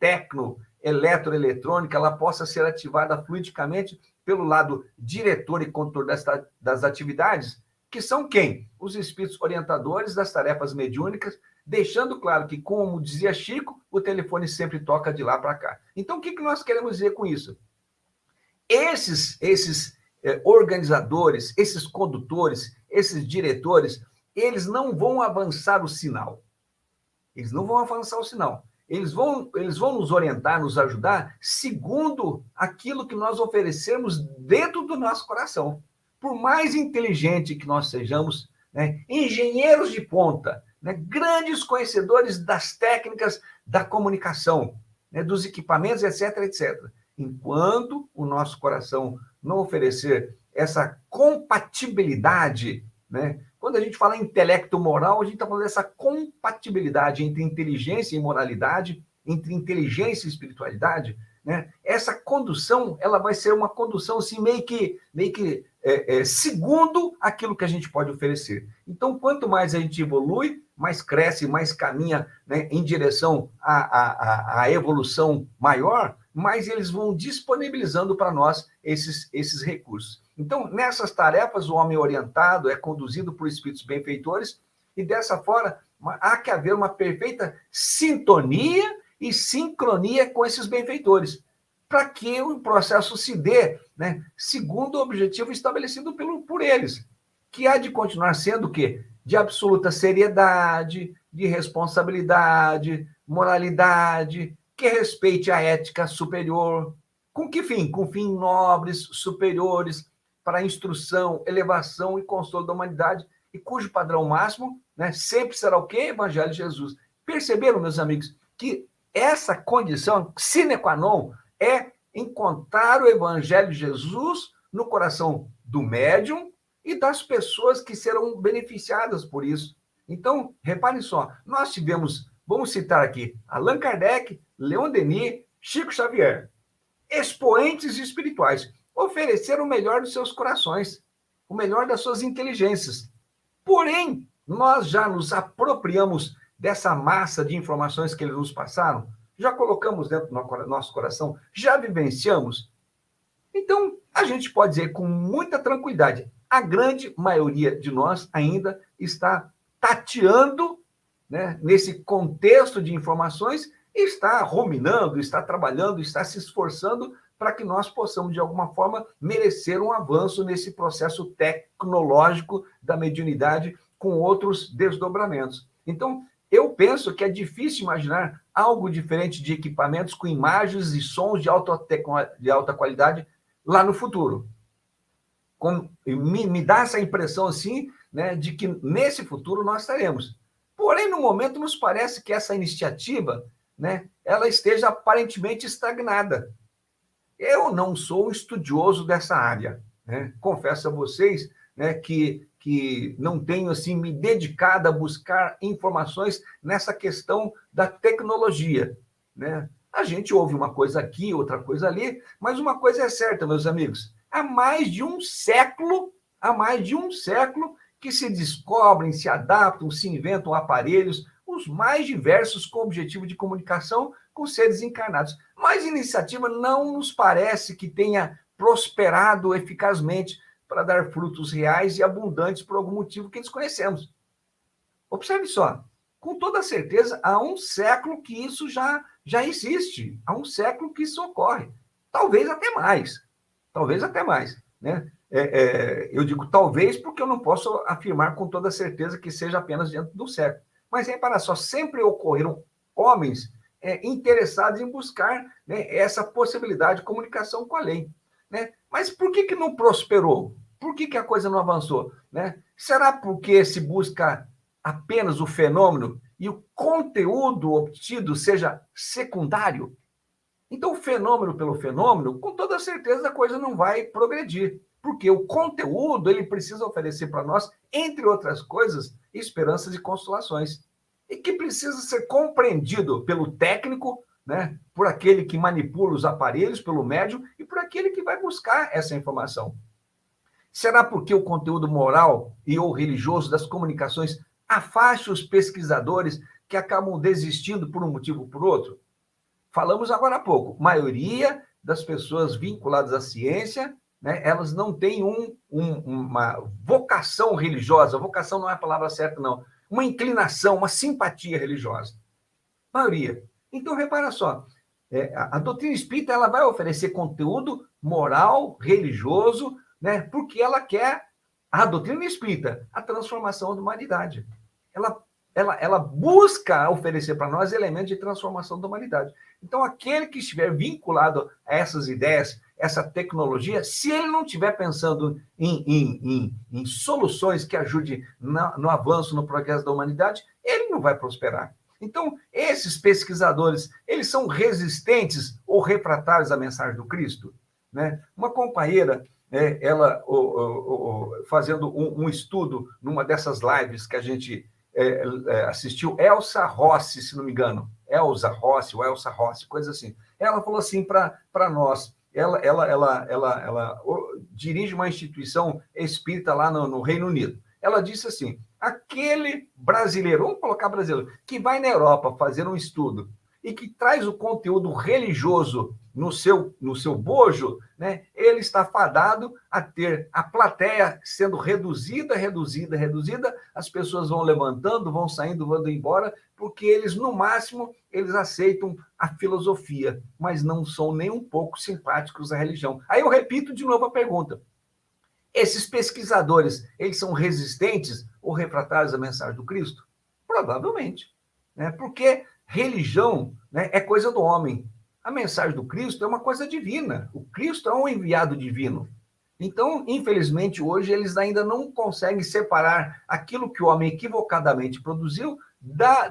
eletroeletrônica ela possa ser ativada fluidicamente pelo lado diretor e condutor das atividades, que são quem? Os espíritos orientadores das tarefas mediúnicas, deixando claro que, como dizia Chico, o telefone sempre toca de lá para cá. Então, o que nós queremos dizer com isso? Esses organizadores, esses condutores, esses diretores, eles não vão avançar o sinal. Eles não vão avançar o sinal. Eles vão nos orientar, nos ajudar, segundo aquilo que nós oferecermos dentro do nosso coração. Por mais inteligente que nós sejamos, né, engenheiros de ponta, né, grandes conhecedores das técnicas da comunicação, né, dos equipamentos, etc., etc., enquanto o nosso coração não oferecer essa compatibilidade, né? Quando a gente fala em intelecto moral, a gente está falando dessa compatibilidade entre inteligência e moralidade, entre inteligência e espiritualidade, né? Essa condução, ela vai ser uma condução assim, meio que segundo aquilo que a gente pode oferecer. Então, quanto mais a gente evolui, mais cresce, mais caminha, né, em direção à evolução maior, mais eles vão disponibilizando para nós esses recursos. Então, nessas tarefas, o homem orientado é conduzido por espíritos benfeitores e, dessa forma, há que haver uma perfeita sintonia e sincronia com esses benfeitores, para que o processo se dê, né, segundo o objetivo estabelecido por eles, que há de continuar sendo o quê? De absoluta seriedade, de responsabilidade, moralidade, que respeite a ética superior. Com que fim? Com fins nobres, superiores, para a instrução, elevação e consolo da humanidade, e cujo padrão máximo, né, sempre será o quê? Evangelho de Jesus. Perceberam, meus amigos, que essa condição sine qua non é encontrar o Evangelho de Jesus no coração do médium e das pessoas que serão beneficiadas por isso. Então, reparem só, nós tivemos, vamos citar aqui, Allan Kardec, Leon Denis, Chico Xavier, expoentes espirituais, ofereceram o melhor dos seus corações, o melhor das suas inteligências. Porém, nós já nos apropriamos dessa massa de informações que eles nos passaram, já colocamos dentro do nosso coração, já vivenciamos. Então, a gente pode dizer com muita tranquilidade, a grande maioria de nós ainda está tateando né, nesse contexto de informações, está ruminando, está trabalhando, está se esforçando para que nós possamos, de alguma forma, merecer um avanço nesse processo tecnológico da mediunidade com outros desdobramentos. Então, eu penso que é difícil imaginar algo diferente de equipamentos com imagens e sons de alta qualidade lá no futuro. Me dá essa impressão, assim, né, de que nesse futuro nós estaremos. Porém, no momento, nos parece que essa iniciativa, né, ela esteja aparentemente estagnada. Eu não sou estudioso dessa área, né? Confesso a vocês, né, que não tenho assim me dedicado a buscar informações nessa questão da tecnologia, né? A gente ouve uma coisa aqui, outra coisa ali, mas uma coisa é certa, meus amigos, há mais de um século que se descobrem, se adaptam, se inventam aparelhos, os mais diversos com o objetivo de comunicação com seres encarnados. Mas a iniciativa não nos parece que tenha prosperado eficazmente para dar frutos reais e abundantes por algum motivo que desconhecemos. Observe só, com toda certeza, há um século que isso já existe, há um século que isso ocorre. Talvez até mais, né? Eu digo talvez porque eu não posso afirmar com toda certeza que seja apenas dentro do século. Mas repara só, sempre ocorreram homens interessados em buscar, né, essa possibilidade de comunicação com a lei, né? Mas por que não prosperou? Por que a coisa não avançou, né? Será porque se busca apenas o fenômeno e o conteúdo obtido seja secundário? Então, o fenômeno pelo fenômeno, com toda certeza a coisa não vai progredir, porque o conteúdo ele precisa oferecer para nós, entre outras coisas, esperanças e consolações, e que precisa ser compreendido pelo técnico, né, por aquele que manipula os aparelhos, pelo médium, e por aquele que vai buscar essa informação. Será porque o conteúdo moral e ou religioso das comunicações afasta os pesquisadores que acabam desistindo por um motivo ou por outro? Falamos agora há pouco, maioria das pessoas vinculadas à ciência, né, elas não têm uma vocação religiosa, vocação não é a palavra certa, não, uma inclinação, uma simpatia religiosa. Maioria. Então, repara só, a doutrina espírita ela vai oferecer conteúdo moral, religioso, né, porque ela quer, a doutrina espírita, a transformação da humanidade. Ela busca oferecer para nós elementos de transformação da humanidade. Então, aquele que estiver vinculado a essas ideias, essa tecnologia, se ele não estiver pensando em soluções que ajudem no avanço, no progresso da humanidade, ele não vai prosperar. Então, esses pesquisadores, eles são resistentes ou refratários à mensagem do Cristo, né? Uma companheira, ela fazendo um estudo numa dessas lives que a gente assistiu, Elsa Rossi, se não me engano, Elsa Rossi, coisa assim. Ela falou assim para nós, ela dirige uma instituição espírita lá no Reino Unido. Ela disse assim, aquele brasileiro, vamos colocar brasileiro, que vai na Europa fazer um estudo e que traz o conteúdo religioso no seu bojo, né, ele está fadado a ter a plateia sendo reduzida, as pessoas vão levantando, vão saindo, vão embora, porque eles, no máximo, eles aceitam a filosofia, mas não são nem um pouco simpáticos à religião. Aí eu repito de novo a pergunta. Esses pesquisadores, eles são resistentes ou refratários à mensagem do Cristo? Provavelmente, né? Porque religião, né, é coisa do homem. A mensagem do Cristo é uma coisa divina. O Cristo é um enviado divino. Então, infelizmente, hoje eles ainda não conseguem separar aquilo que o homem equivocadamente produziu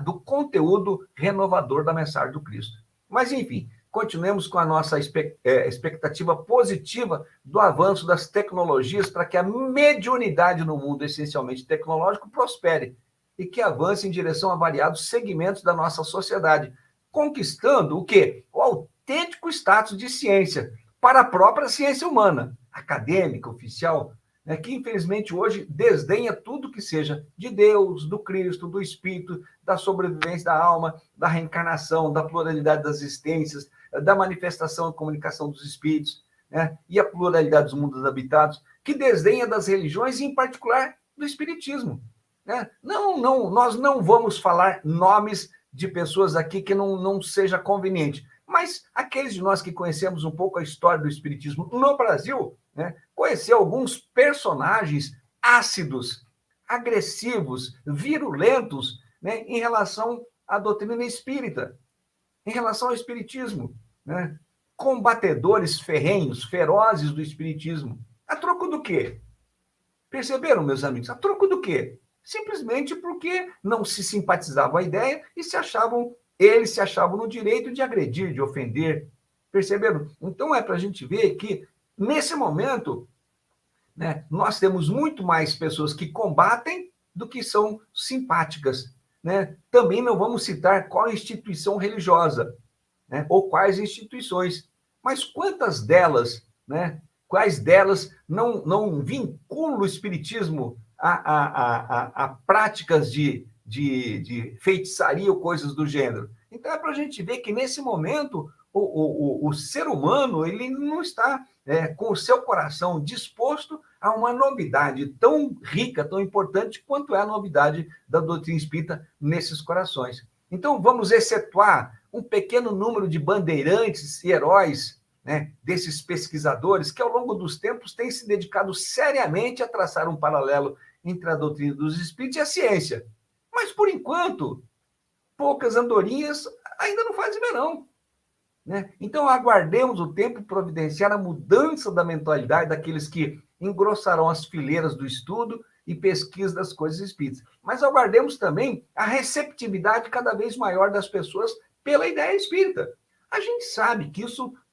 do conteúdo renovador da mensagem do Cristo. Mas, enfim, continuemos com a nossa expectativa positiva do avanço das tecnologias para que a mediunidade no mundo essencialmente tecnológico prospere e que avance em direção a variados segmentos da nossa sociedade, conquistando o quê? O autêntico status de ciência para a própria ciência humana, acadêmica, oficial, né, que infelizmente hoje desdenha tudo que seja de Deus, do Cristo, do Espírito, da sobrevivência da alma, da reencarnação, da pluralidade das existências, da manifestação e comunicação dos espíritos, né, e a pluralidade dos mundos habitados, que desdenha das religiões e, em particular, do espiritismo. né? Não, nós não vamos falar nomes de pessoas aqui que não seja conveniente, mas aqueles de nós que conhecemos um pouco a história do Espiritismo no Brasil, né, conhecer alguns personagens ácidos, agressivos, virulentos, né, em relação à doutrina espírita, em relação ao Espiritismo, né? Combatedores ferrenhos, ferozes do Espiritismo. A troco do quê? Perceberam, meus amigos? A troco do quê? Simplesmente porque não se simpatizavam a ideia e eles se achavam no direito de agredir, de ofender. Perceberam? Então é para a gente ver que, nesse momento, né, nós temos muito mais pessoas que combatem do que são simpáticas, né? Também não vamos citar qual instituição religiosa, né, ou quais instituições, mas quantas delas, né, quais delas não vinculam o espiritismo a práticas de feitiçaria ou coisas do gênero? Então é para a gente ver que, nesse momento, o ser humano ele não está com o seu coração disposto a uma novidade tão rica, tão importante quanto é a novidade da doutrina espírita nesses corações. Então, vamos excetuar um pequeno número de bandeirantes e heróis, né, desses pesquisadores que, ao longo dos tempos, têm se dedicado seriamente a traçar um paralelo entre a doutrina dos espíritos e a ciência. Mas, por enquanto, poucas andorinhas ainda não fazem verão, né? Então, aguardemos o tempo providenciar a mudança da mentalidade daqueles que engrossarão as fileiras do estudo e pesquisa das coisas espíritas. Mas aguardemos também a receptividade cada vez maior das pessoas pela ideia espírita. A gente sabe que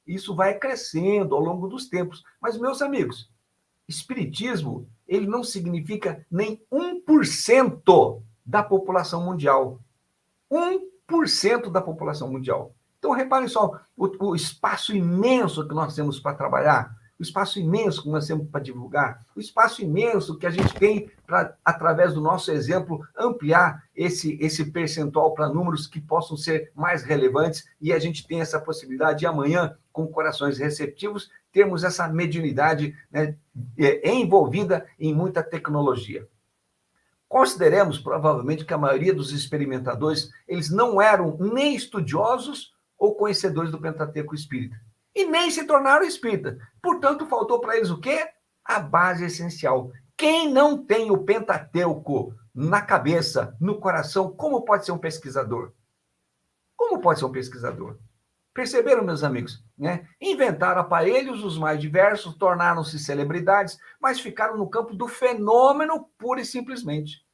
isso vai crescendo ao longo dos tempos. Mas, meus amigos, espiritismo, ele não significa nem 1% da população mundial. 1% da população mundial. Então, reparem só o espaço imenso que nós temos para trabalhar, o espaço imenso que nós temos para divulgar, o espaço imenso que a gente tem para, através do nosso exemplo, ampliar esse percentual para números que possam ser mais relevantes, e a gente tem essa possibilidade de amanhã, com corações receptivos, termos essa mediunidade, né, envolvida em muita tecnologia. Consideremos, provavelmente, que a maioria dos experimentadores, eles não eram nem estudiosos ou conhecedores do Pentateuco espírita, e nem se tornaram espírita. Portanto, faltou para eles o quê? A base essencial. Quem não tem o Pentateuco na cabeça, no coração, como pode ser um pesquisador? Como pode ser um pesquisador? Perceberam, meus amigos? Né? Inventaram aparelhos os mais diversos, tornaram-se celebridades, mas ficaram no campo do fenômeno pura e simplesmente.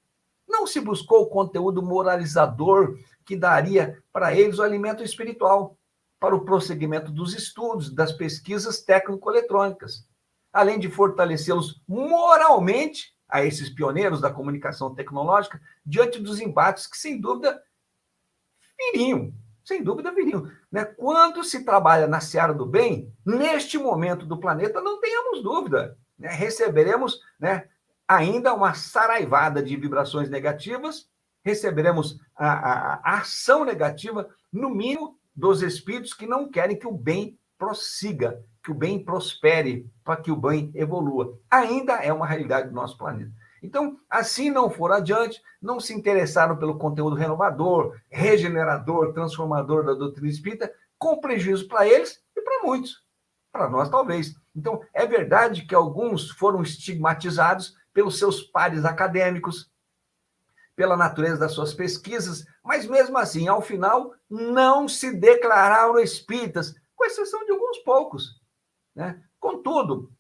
Não se buscou o conteúdo moralizador que daria para eles o alimento espiritual, para o prosseguimento dos estudos, das pesquisas técnico-eletrônicas, além de fortalecê-los moralmente, a esses pioneiros da comunicação tecnológica, diante dos embates que, sem dúvida, viriam. Né? Quando se trabalha na seara do bem, neste momento do planeta, não tenhamos dúvida, né? Receberemos, né, ainda uma saraivada de vibrações negativas, receberemos a ação negativa, no mínimo, dos espíritos que não querem que o bem prossiga, que o bem prospere, para que o bem evolua. Ainda é uma realidade do nosso planeta. Então, assim não foram adiante, não se interessaram pelo conteúdo renovador, regenerador, transformador da doutrina espírita, com prejuízo para eles e para muitos. Para nós, talvez. Então, é verdade que alguns foram estigmatizados pelos seus pares acadêmicos, pela natureza das suas pesquisas, mas mesmo assim, ao final, não se declararam espíritas, com exceção de alguns poucos, né? Contudo,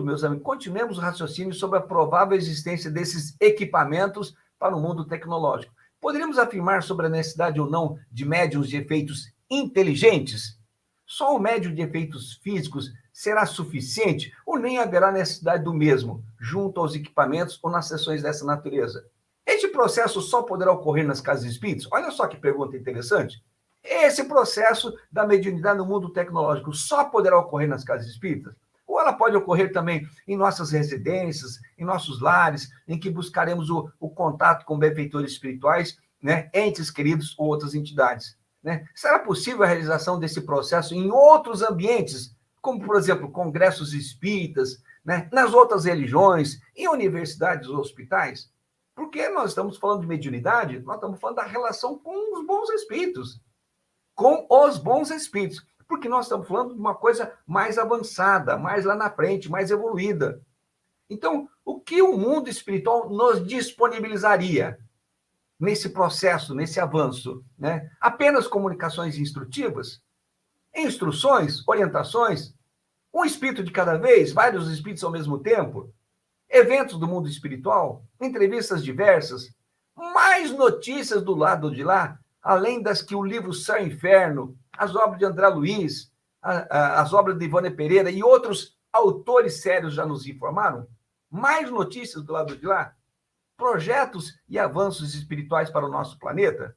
meus amigos, continuemos o raciocínio sobre a provável existência desses equipamentos para o mundo tecnológico. Poderíamos afirmar sobre a necessidade ou não de médiums de efeitos inteligentes? Só o médium de efeitos físicos será suficiente ou nem haverá necessidade do mesmo, junto aos equipamentos ou nas sessões dessa natureza? Este processo só poderá ocorrer nas casas espíritas? Olha só que pergunta interessante. Esse processo da mediunidade no mundo tecnológico só poderá ocorrer nas casas espíritas? Ou ela pode ocorrer também em nossas residências, em nossos lares, em que buscaremos o contato com benfeitores espirituais, né, entes queridos ou outras entidades, né? Será possível a realização desse processo em outros ambientes, como, por exemplo, congressos espíritas, né, nas outras religiões, em universidades ou hospitais? Porque nós estamos falando de mediunidade, nós estamos falando da relação com os bons espíritos. Com os bons espíritos. Porque nós estamos falando de uma coisa mais avançada, mais lá na frente, mais evoluída. Então, o que o mundo espiritual nos disponibilizaria nesse processo, nesse avanço, né? Apenas comunicações instrutivas? Instruções, orientações? Um espírito de cada vez? Vários espíritos ao mesmo tempo? Eventos do mundo espiritual? Entrevistas diversas? Mais notícias do lado de lá? Além das que o livro Céu e Inferno, as obras de André Luiz, as obras de Ivone Pereira e outros autores sérios já nos informaram? Mais notícias do lado de lá? Projetos e avanços espirituais para o nosso planeta?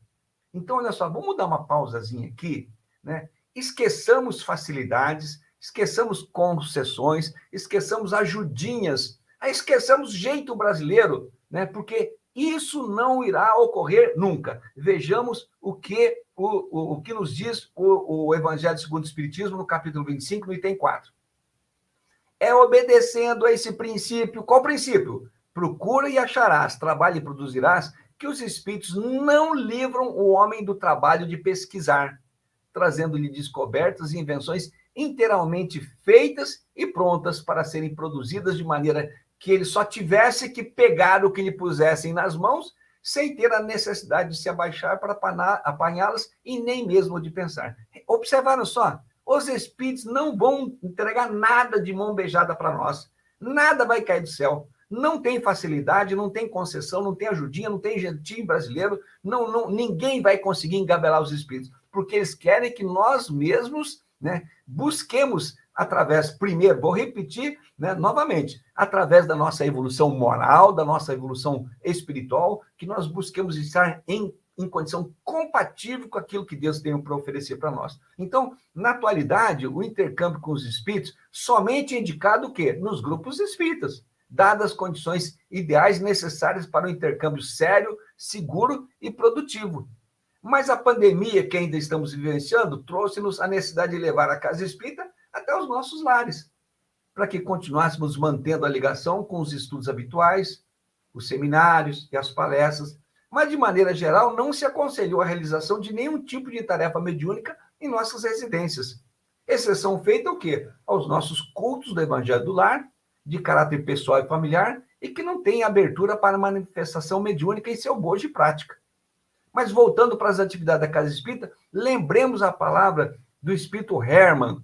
Então, olha só, vamos dar uma pausazinha aqui, né? Esqueçamos facilidades, esqueçamos concessões, esqueçamos ajudinhas, esqueçamos jeito brasileiro, né? Porque isso não irá ocorrer nunca. Vejamos o que nos diz o Evangelho segundo o Espiritismo, no capítulo 25, no item 4. É obedecendo a esse princípio. Qual princípio? Procura e acharás, trabalha e produzirás, que os espíritos não livram o homem do trabalho de pesquisar, trazendo-lhe descobertas e invenções inteiramente feitas e prontas para serem produzidas de maneira que ele só tivesse que pegar o que lhe pusessem nas mãos, sem ter a necessidade de se abaixar para apanhá-las e nem mesmo de pensar. Observaram só? Os espíritos não vão entregar nada de mão beijada para nós. Nada vai cair do céu. Não tem facilidade, não tem concessão, não tem ajudinha, não tem jeitinho brasileiro. Ninguém vai conseguir engabelar os espíritos, porque eles querem que nós mesmos, né, busquemos através, primeiro, vou repetir, né, novamente, através da nossa evolução moral, da nossa evolução espiritual, que nós busquemos estar em condição compatível com aquilo que Deus tem para oferecer para nós. Então, na atualidade, o intercâmbio com os espíritos somente é indicado o quê? Nos grupos espíritas, dadas as condições ideais necessárias para o intercâmbio sério, seguro e produtivo. Mas a pandemia que ainda estamos vivenciando trouxe-nos a necessidade de levar a casa espírita até os nossos lares, para que continuássemos mantendo a ligação com os estudos habituais, os seminários e as palestras, mas, de maneira geral, não se aconselhou a realização de nenhum tipo de tarefa mediúnica em nossas residências. Exceção feita o quê? Aos nossos cultos do Evangelho do Lar, de caráter pessoal e familiar, e que não tem abertura para manifestação mediúnica em seu bojo de prática. Mas, voltando para as atividades da Casa Espírita, lembremos a palavra do Espírito Hermann,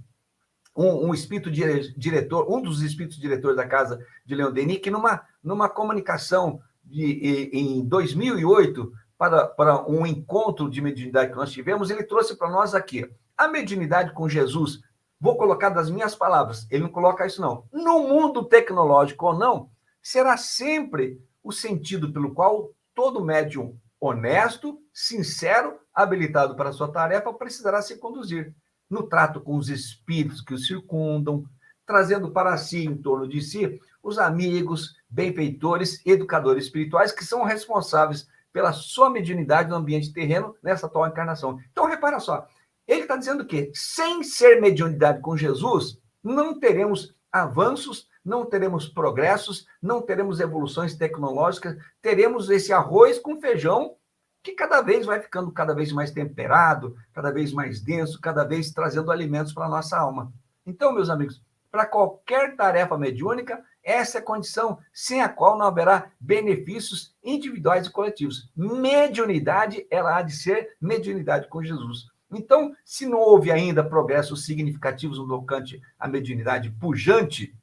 um espírito diretor, um dos espíritos diretores da Casa de Leon Denis, que numa comunicação em 2008, para um encontro de mediunidade que nós tivemos, ele trouxe para nós aqui, a mediunidade com Jesus, vou colocar das minhas palavras, ele não coloca isso não, no mundo tecnológico ou não, será sempre o sentido pelo qual todo médium honesto, sincero, habilitado para a sua tarefa, precisará se conduzir no trato com os espíritos que o circundam, trazendo para si, em torno de si, os amigos, benfeitores, educadores espirituais que são responsáveis pela sua mediunidade no ambiente terreno nessa atual encarnação. Então, repara só, ele está dizendo que, sem ser mediunidade com Jesus, não teremos avanços, não teremos progressos, não teremos evoluções tecnológicas, teremos esse arroz com feijão que cada vez vai ficando cada vez mais temperado, cada vez mais denso, cada vez trazendo alimentos para a nossa alma. Então, meus amigos, para qualquer tarefa mediúnica, essa é a condição sem a qual não haverá benefícios individuais e coletivos. Mediunidade, ela há de ser mediunidade com Jesus. Então, se não houve ainda progressos significativos no tocante à mediunidade pujante,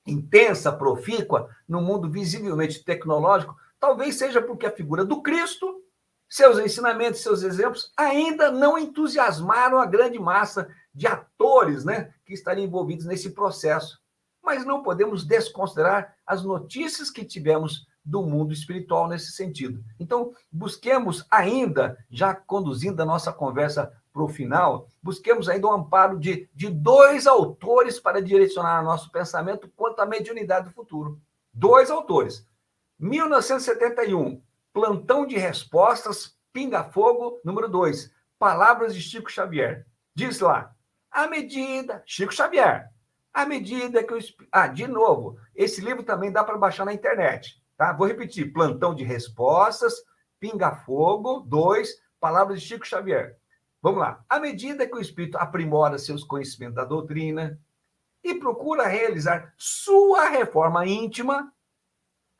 intensa, profícua, no mundo visivelmente tecnológico, talvez seja porque a figura do Cristo, seus ensinamentos, seus exemplos, ainda não entusiasmaram a grande massa de atores, né, que estariam envolvidos nesse processo. Mas não podemos desconsiderar as notícias que tivemos do mundo espiritual nesse sentido. Então, busquemos ainda, já conduzindo a nossa conversa para o final, busquemos ainda o amparo de dois autores para direcionar nosso pensamento quanto à mediunidade do futuro. Dois autores. 1971, Plantão de Respostas, Pinga Fogo, número 2, Palavras de Chico Xavier. Diz lá, à medida... Chico Xavier. À medida que de novo, esse livro também dá para baixar na internet. Tá? Vou repetir: plantão de respostas, pinga-fogo, 2, palavras de Chico Xavier. Vamos lá. À medida que o espírito aprimora seus conhecimentos da doutrina e procura realizar sua reforma íntima,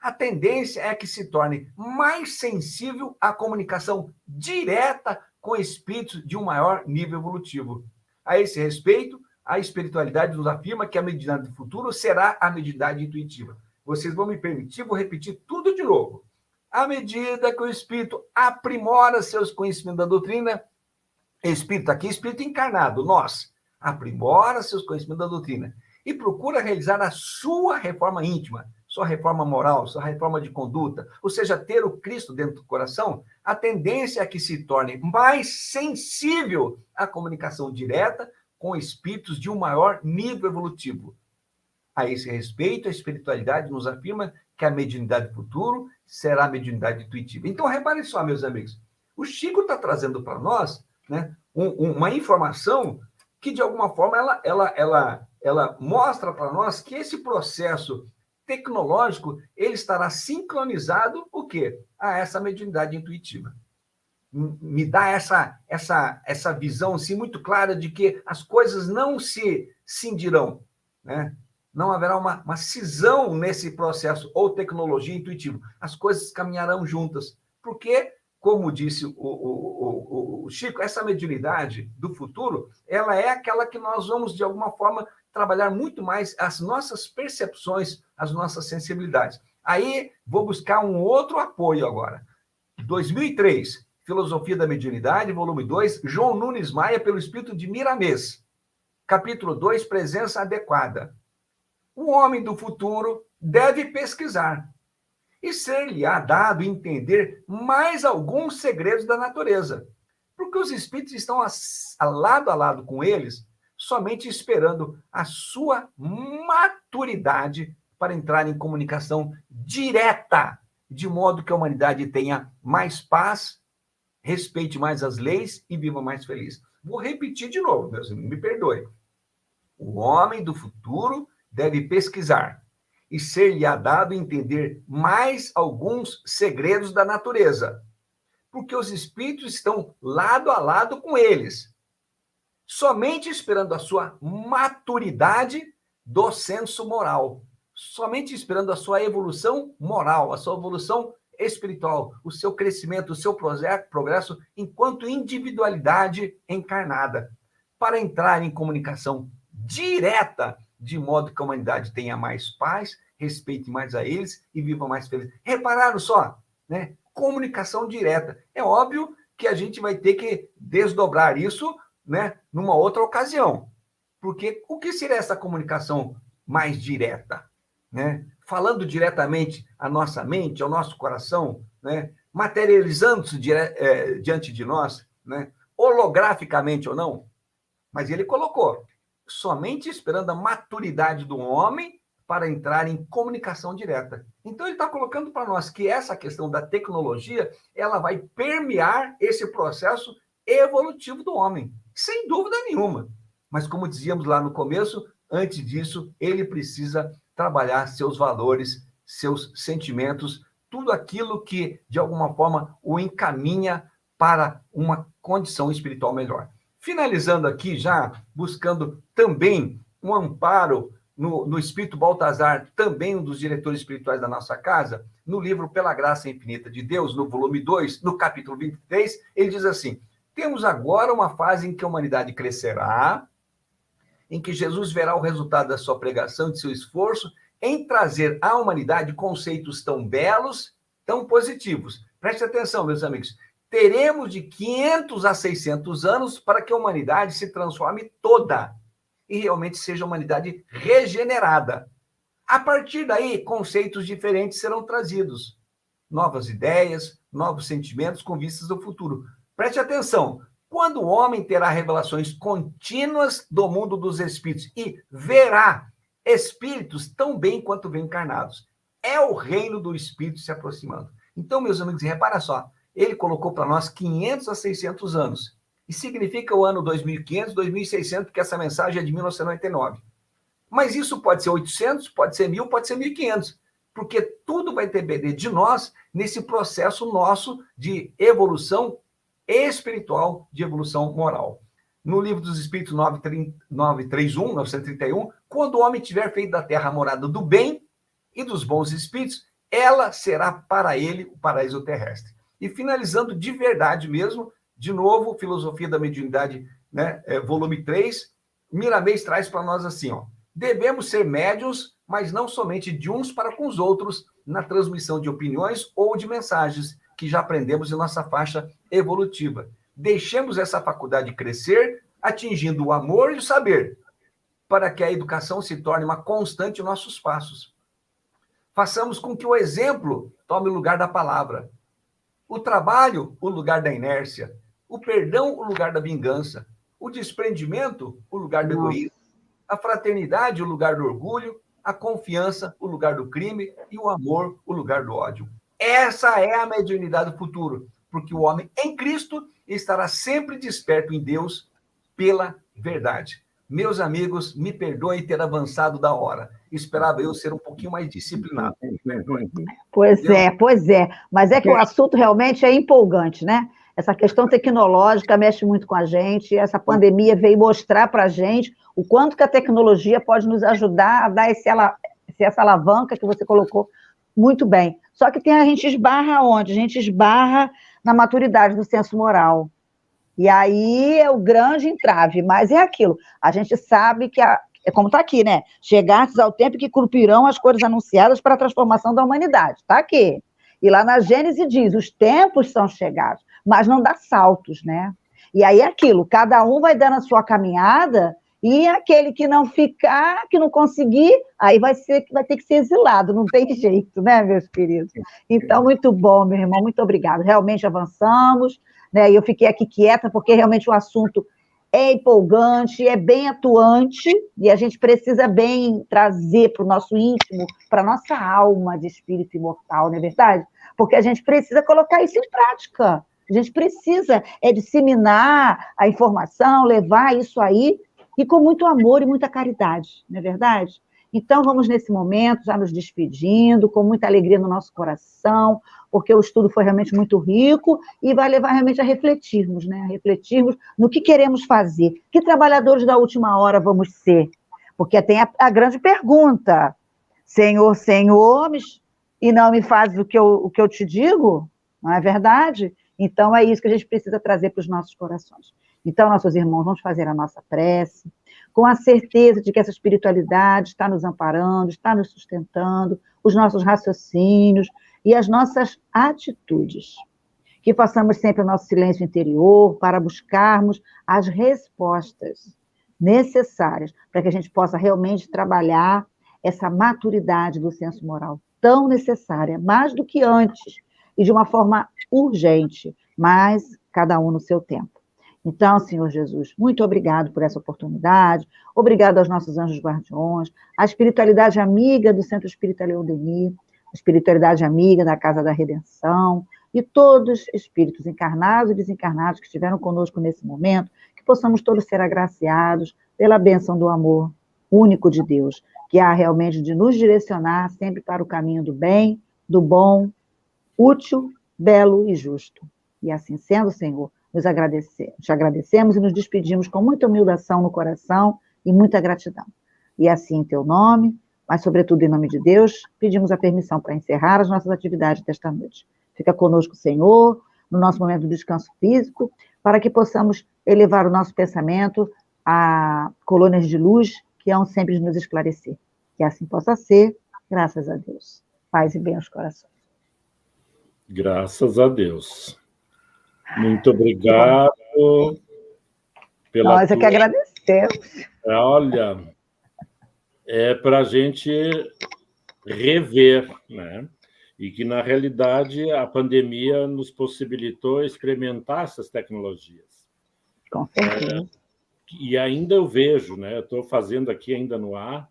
a tendência é que se torne mais sensível à comunicação direta com espíritos de um maior nível evolutivo. A esse respeito, a espiritualidade nos afirma que a mediunidade do futuro será a mediunidade intuitiva. Vocês vão me permitir, vou repetir tudo de novo. À medida que o espírito aprimora seus conhecimentos da doutrina, espírito aqui, espírito encarnado, nós, aprimora seus conhecimentos da doutrina e procura realizar a sua reforma íntima, sua reforma moral, sua reforma de conduta, ou seja, ter o Cristo dentro do coração, a tendência é que se torne mais sensível à comunicação direta com espíritos de um maior nível evolutivo. A esse respeito, a espiritualidade nos afirma que a mediunidade do futuro será a mediunidade intuitiva. Então, reparem só, meus amigos, o Chico está trazendo para nós, né, uma informação que, de alguma forma, ela mostra para nós que esse processo tecnológico ele estará sincronizado o quê? A essa mediunidade intuitiva. Me dá essa visão assim, muito clara de que as coisas não se cindirão, né? Não haverá uma cisão nesse processo, ou tecnologia intuitiva. As coisas caminharão juntas. Porque, como disse o Chico, essa mediunidade do futuro, ela é aquela que nós vamos, de alguma forma, trabalhar muito mais as nossas percepções, as nossas sensibilidades. Aí, vou buscar um outro apoio agora. 2003, Filosofia da Mediunidade, volume 2, João Nunes Maia, pelo Espírito de Miramês. Capítulo 2, Presença Adequada. O homem do futuro deve pesquisar e ser-lhe-á dado entender mais alguns segredos da natureza, porque os espíritos estão a lado com eles, somente esperando a sua maturidade para entrar em comunicação direta, de modo que a humanidade tenha mais paz, respeite mais as leis e viva mais feliz. Vou repetir de novo, meus amigos, me perdoem. O homem do futuro deve pesquisar e ser-lhe-á dado entender mais alguns segredos da natureza, porque os espíritos estão lado a lado com eles, somente esperando a sua maturidade do senso moral, somente esperando a sua evolução moral, a sua evolução espiritual, o seu crescimento, o seu progresso enquanto individualidade encarnada, para entrar em comunicação direta, de modo que a humanidade tenha mais paz, respeite mais a eles e viva mais feliz. Repararam só, né? Comunicação direta. É óbvio que a gente vai ter que desdobrar isso, né, numa outra ocasião. Porque o que seria essa comunicação mais direta? Né? Falando diretamente à nossa mente, ao nosso coração, né? Materializando-se diante de nós, né? Holograficamente ou não. Mas ele colocou, somente esperando a maturidade do homem para entrar em comunicação direta. Então, ele está colocando para nós que essa questão da tecnologia, ela vai permear esse processo evolutivo do homem, sem dúvida nenhuma. Mas, como dizíamos lá no começo, antes disso, ele precisa trabalhar seus valores, seus sentimentos, tudo aquilo que, de alguma forma, o encaminha para uma condição espiritual melhor. Finalizando aqui, já buscando também um amparo no Espírito Baltazar, também um dos diretores espirituais da nossa casa, no livro Pela Graça Infinita de Deus, no volume 2, no capítulo 23, ele diz assim: temos agora uma fase em que a humanidade crescerá, em que Jesus verá o resultado da sua pregação e de seu esforço em trazer à humanidade conceitos tão belos, tão positivos. Preste atenção, meus amigos. Teremos de 500 a 600 anos para que a humanidade se transforme toda e realmente seja uma humanidade regenerada. A partir daí, conceitos diferentes serão trazidos. Novas ideias, novos sentimentos com vistas ao futuro. Preste atenção. Quando o homem terá revelações contínuas do mundo dos espíritos e verá espíritos tão bem quanto bem encarnados, é o reino do espírito se aproximando. Então, meus amigos, repara só. Ele colocou para nós 500 a 600 anos. E significa o ano 2500, 2600, porque essa mensagem é de 1999. Mas isso pode ser 800, pode ser 1000, pode ser 1500. porque tudo vai depender de nós nesse processo nosso de evolução espiritual, de evolução moral. No Livro dos Espíritos 931, quando o homem tiver feito da terra a morada do bem e dos bons espíritos, ela será para ele o paraíso terrestre. E finalizando de verdade mesmo, de novo, Filosofia da Mediunidade, né, volume 3, Miramês traz para nós assim, ó: devemos ser médiuns, mas não somente de uns para com os outros, na transmissão de opiniões ou de mensagens que já aprendemos em nossa faixa evolutiva. Deixemos essa faculdade crescer, atingindo o amor e o saber, para que a educação se torne uma constante em nossos passos. Façamos com que o exemplo tome o lugar da palavra, o trabalho o lugar da inércia, o perdão o lugar da vingança, o desprendimento o lugar do egoísmo, a fraternidade o lugar do orgulho, a confiança o lugar do crime e o amor o lugar do ódio. Essa é a mediunidade do futuro, porque o homem em Cristo estará sempre desperto em Deus pela verdade. Meus amigos, me perdoem ter avançado da hora. Esperava eu ser um pouquinho mais disciplinado. Pois é. Mas é que o assunto realmente é empolgante, né? Essa questão tecnológica mexe muito com a gente. Essa pandemia veio mostrar para a gente o quanto que a tecnologia pode nos ajudar a dar essa alavanca que você colocou muito bem. Só que a gente esbarra onde? A gente esbarra na maturidade do senso moral. E aí é o grande entrave, mas é aquilo. A gente sabe que, é como está aqui, né? Chegastes ao tempo que cumprirão as cores anunciadas para a transformação da humanidade. Está aqui. E lá na Gênesis diz, os tempos são chegados, mas não dá saltos, né? E aí é aquilo, cada um vai dando a sua caminhada, e aquele que não ficar, que não conseguir, aí vai ter que ser exilado, não tem jeito, né, meus queridos? Então, muito bom, meu irmão, muito obrigado. Realmente avançamos, né? E eu fiquei aqui quieta, porque realmente o assunto é empolgante, é bem atuante, e a gente precisa bem trazer para o nosso íntimo, para a nossa alma de espírito imortal, não é verdade? Porque a gente precisa colocar isso em prática. A gente precisa disseminar a informação, levar isso aí, e com muito amor e muita caridade, não é verdade? Então, vamos nesse momento, já nos despedindo, com muita alegria no nosso coração, porque o estudo foi realmente muito rico e vai levar realmente a refletirmos, né? A refletirmos no que queremos fazer. Que trabalhadores da última hora vamos ser? Porque tem a grande pergunta: Senhor, Senhor, e não me fazes o que eu te digo? Não é verdade? Então, é isso que a gente precisa trazer para os nossos corações. Então, nossos irmãos, vamos fazer a nossa prece, com a certeza de que essa espiritualidade está nos amparando, está nos sustentando, os nossos raciocínios e as nossas atitudes. Que façamos sempre o nosso silêncio interior para buscarmos as respostas necessárias para que a gente possa realmente trabalhar essa maturidade do senso moral tão necessária, mais do que antes, e de uma forma urgente, mas cada um no seu tempo. Então, Senhor Jesus, muito obrigado por essa oportunidade, obrigado aos nossos anjos guardiões, à espiritualidade amiga do Centro Espírita Leon Denis, a espiritualidade amiga da Casa da Redenção, e todos os espíritos encarnados e desencarnados que estiveram conosco nesse momento, que possamos todos ser agraciados pela bênção do amor único de Deus, que há realmente de nos direcionar sempre para o caminho do bem, do bom, útil, belo e justo. E assim sendo, Senhor, te agradecemos e nos despedimos com muita humildação no coração e muita gratidão. E assim, em teu nome, mas sobretudo em nome de Deus, pedimos a permissão para encerrar as nossas atividades desta noite. Fica conosco, Senhor, no nosso momento de descanso físico, para que possamos elevar o nosso pensamento a colônias de luz que hão sempre de nos esclarecer. Que assim possa ser, graças a Deus. Paz e bem aos corações. Graças a Deus. Muito obrigado pela Nós é que agradecemos. Olha, é para a gente rever, né? E que, na realidade, a pandemia nos possibilitou experimentar essas tecnologias. Com certeza. E ainda eu vejo, né? Eu estou fazendo aqui ainda no ar,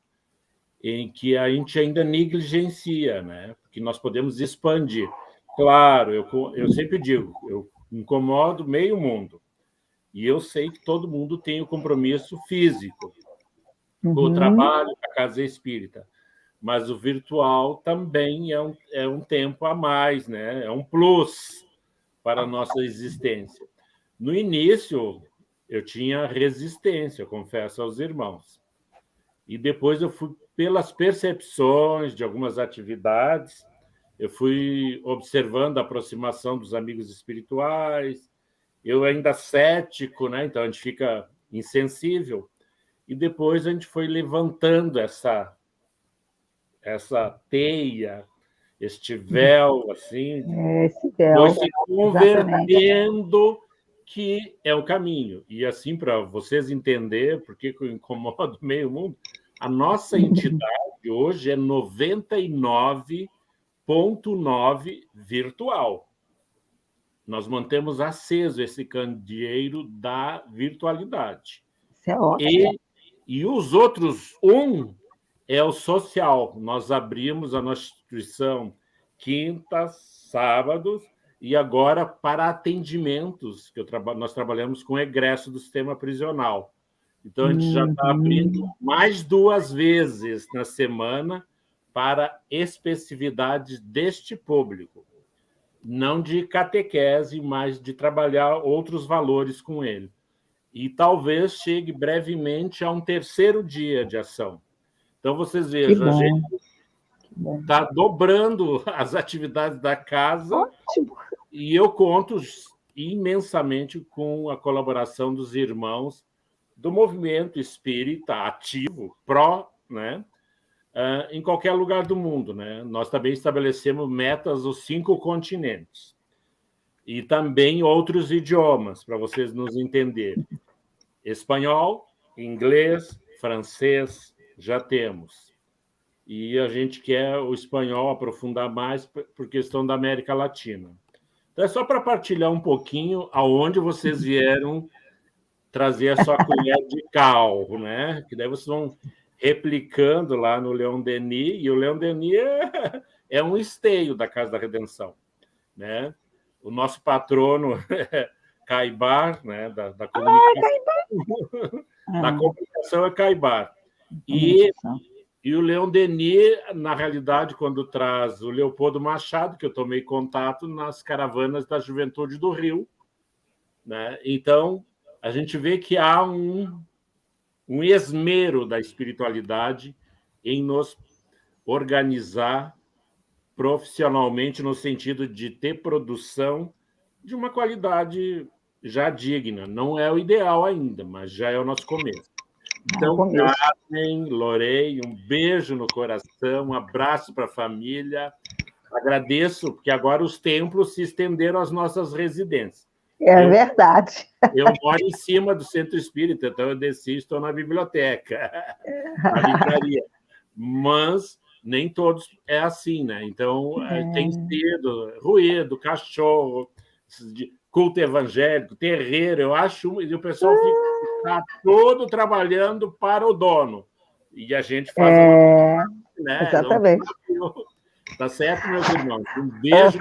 em que a gente ainda negligencia, né? Que nós podemos expandir. Claro, eu sempre digo, eu incomodo meio mundo. E eu sei que todo mundo tem o compromisso físico, com o trabalho, com a casa espírita. mas o virtual também é um tempo a mais, né? É um plus para a nossa existência. No início, eu tinha resistência, confesso aos irmãos. E depois eu fui, pelas percepções de algumas atividades, eu fui observando a aproximação dos amigos espirituais, eu ainda cético, né? Então a gente fica insensível, e depois a gente foi levantando essa teia, este véu, assim, Esse véu, foi se exatamente. convertendo que é o caminho. E assim, para vocês entenderem por que eu incomodo meio mundo, a nossa entidade hoje é 99,9 virtual. Nós mantemos aceso esse candeeiro da virtualidade. Isso é ótimo. E os outros é o social. Nós abrimos a nossa instituição quintas, sábados, e agora para atendimentos, que nós trabalhamos com egresso do sistema prisional. Então, a gente já está abrindo mais 2 vezes na semana para especificidades deste público. Não de catequese, mas de trabalhar outros valores com ele. E talvez chegue brevemente a um 3º dia de ação. Então, vocês vejam, a gente está dobrando as atividades da casa. Ótimo. E eu conto imensamente com a colaboração dos irmãos do movimento espírita ativo, né? Em qualquer lugar do mundo, né? Nós também estabelecemos metas nos 5 continentes. E também outros idiomas, para vocês nos entenderem. Espanhol, inglês, francês, já temos. E a gente quer o espanhol aprofundar mais por questão da América Latina. Então, é só para partilhar um pouquinho aonde vocês vieram trazer a sua colher de cal, né? Que daí vocês vão replicando lá no Leon Denis, e o Leon Denis é um esteio da Casa da Redenção, né? O nosso patrono é Caibar, né? Da comunicação. Da comunicação é Caibar. E o Leon Denis, na realidade, quando traz o Leopoldo Machado, que eu tomei contato nas caravanas da Juventude do Rio, né? Então, a gente vê que há um esmero da espiritualidade em nos organizar profissionalmente, no sentido de ter produção de uma qualidade já digna. Não é o ideal ainda, mas já é o nosso começo. Então, Carmen, Lorei, um beijo no coração, um abraço para a família. Agradeço, porque agora os templos se estenderam às nossas residências. Verdade. Eu moro em cima do Centro Espírita, então eu desci e estou na biblioteca, na livraria. Mas nem todos é assim, né? Então, tem sido ruído, cachorro, culto evangélico, terreiro, eu acho, e o pessoal está todo trabalhando para o dono. E a gente faz né? Exatamente. Tá certo, meus irmãos? Um beijo.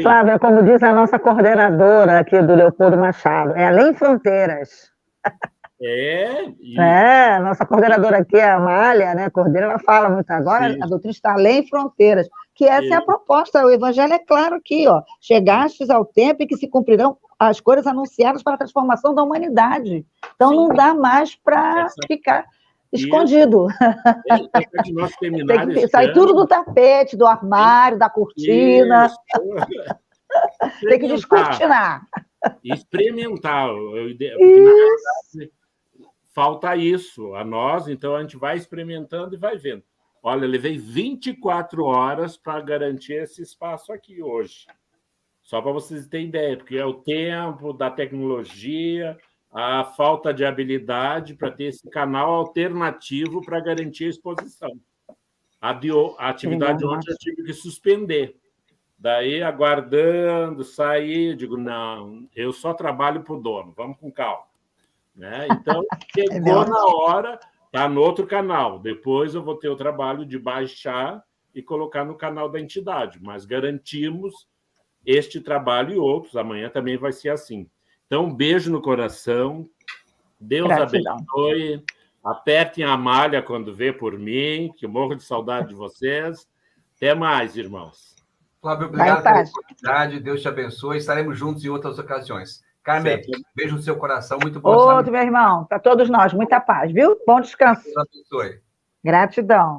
Flávia, como diz a nossa coordenadora aqui do Leopoldo Machado, é além fronteiras. A nossa coordenadora aqui, a Amália, né, coordenadora, ela fala muito agora, a doutrina está além fronteiras, que essa é a proposta, o evangelho é claro aqui, ó, chegastes ao tempo em que se cumprirão as coisas anunciadas para a transformação da humanidade. Então, não dá mais para ficar escondido. Tem que sair tudo do tapete, do armário, da cortina. Tem que descortinar. Experimentar. Porque, na verdade, falta isso a nós, então a gente vai experimentando e vai vendo. Olha, eu levei 24 horas para garantir esse espaço aqui hoje. Só para vocês terem ideia, porque é o tempo da tecnologia, a falta de habilidade para ter esse canal alternativo para garantir a exposição. A atividade ontem eu tive que suspender. Daí, aguardando, sair, digo, não, eu só trabalho para o dono, vamos com calma. Né? Então, chegou na hora, está no outro canal. Depois eu vou ter o trabalho de baixar e colocar no canal da entidade, mas garantimos este trabalho e outros. Amanhã também vai ser assim. Então, um beijo no coração. Deus abençoe. Apertem a malha quando vê por mim, que eu morro de saudade de vocês. Até mais, irmãos. Flávio, obrigado pela oportunidade. Deus te abençoe. Estaremos juntos em outras ocasiões. Carmen, beijo no seu coração. Muito bom. Outro, meu irmão. Para todos nós. Muita paz, viu? Bom descanso. Deus abençoe. Gratidão.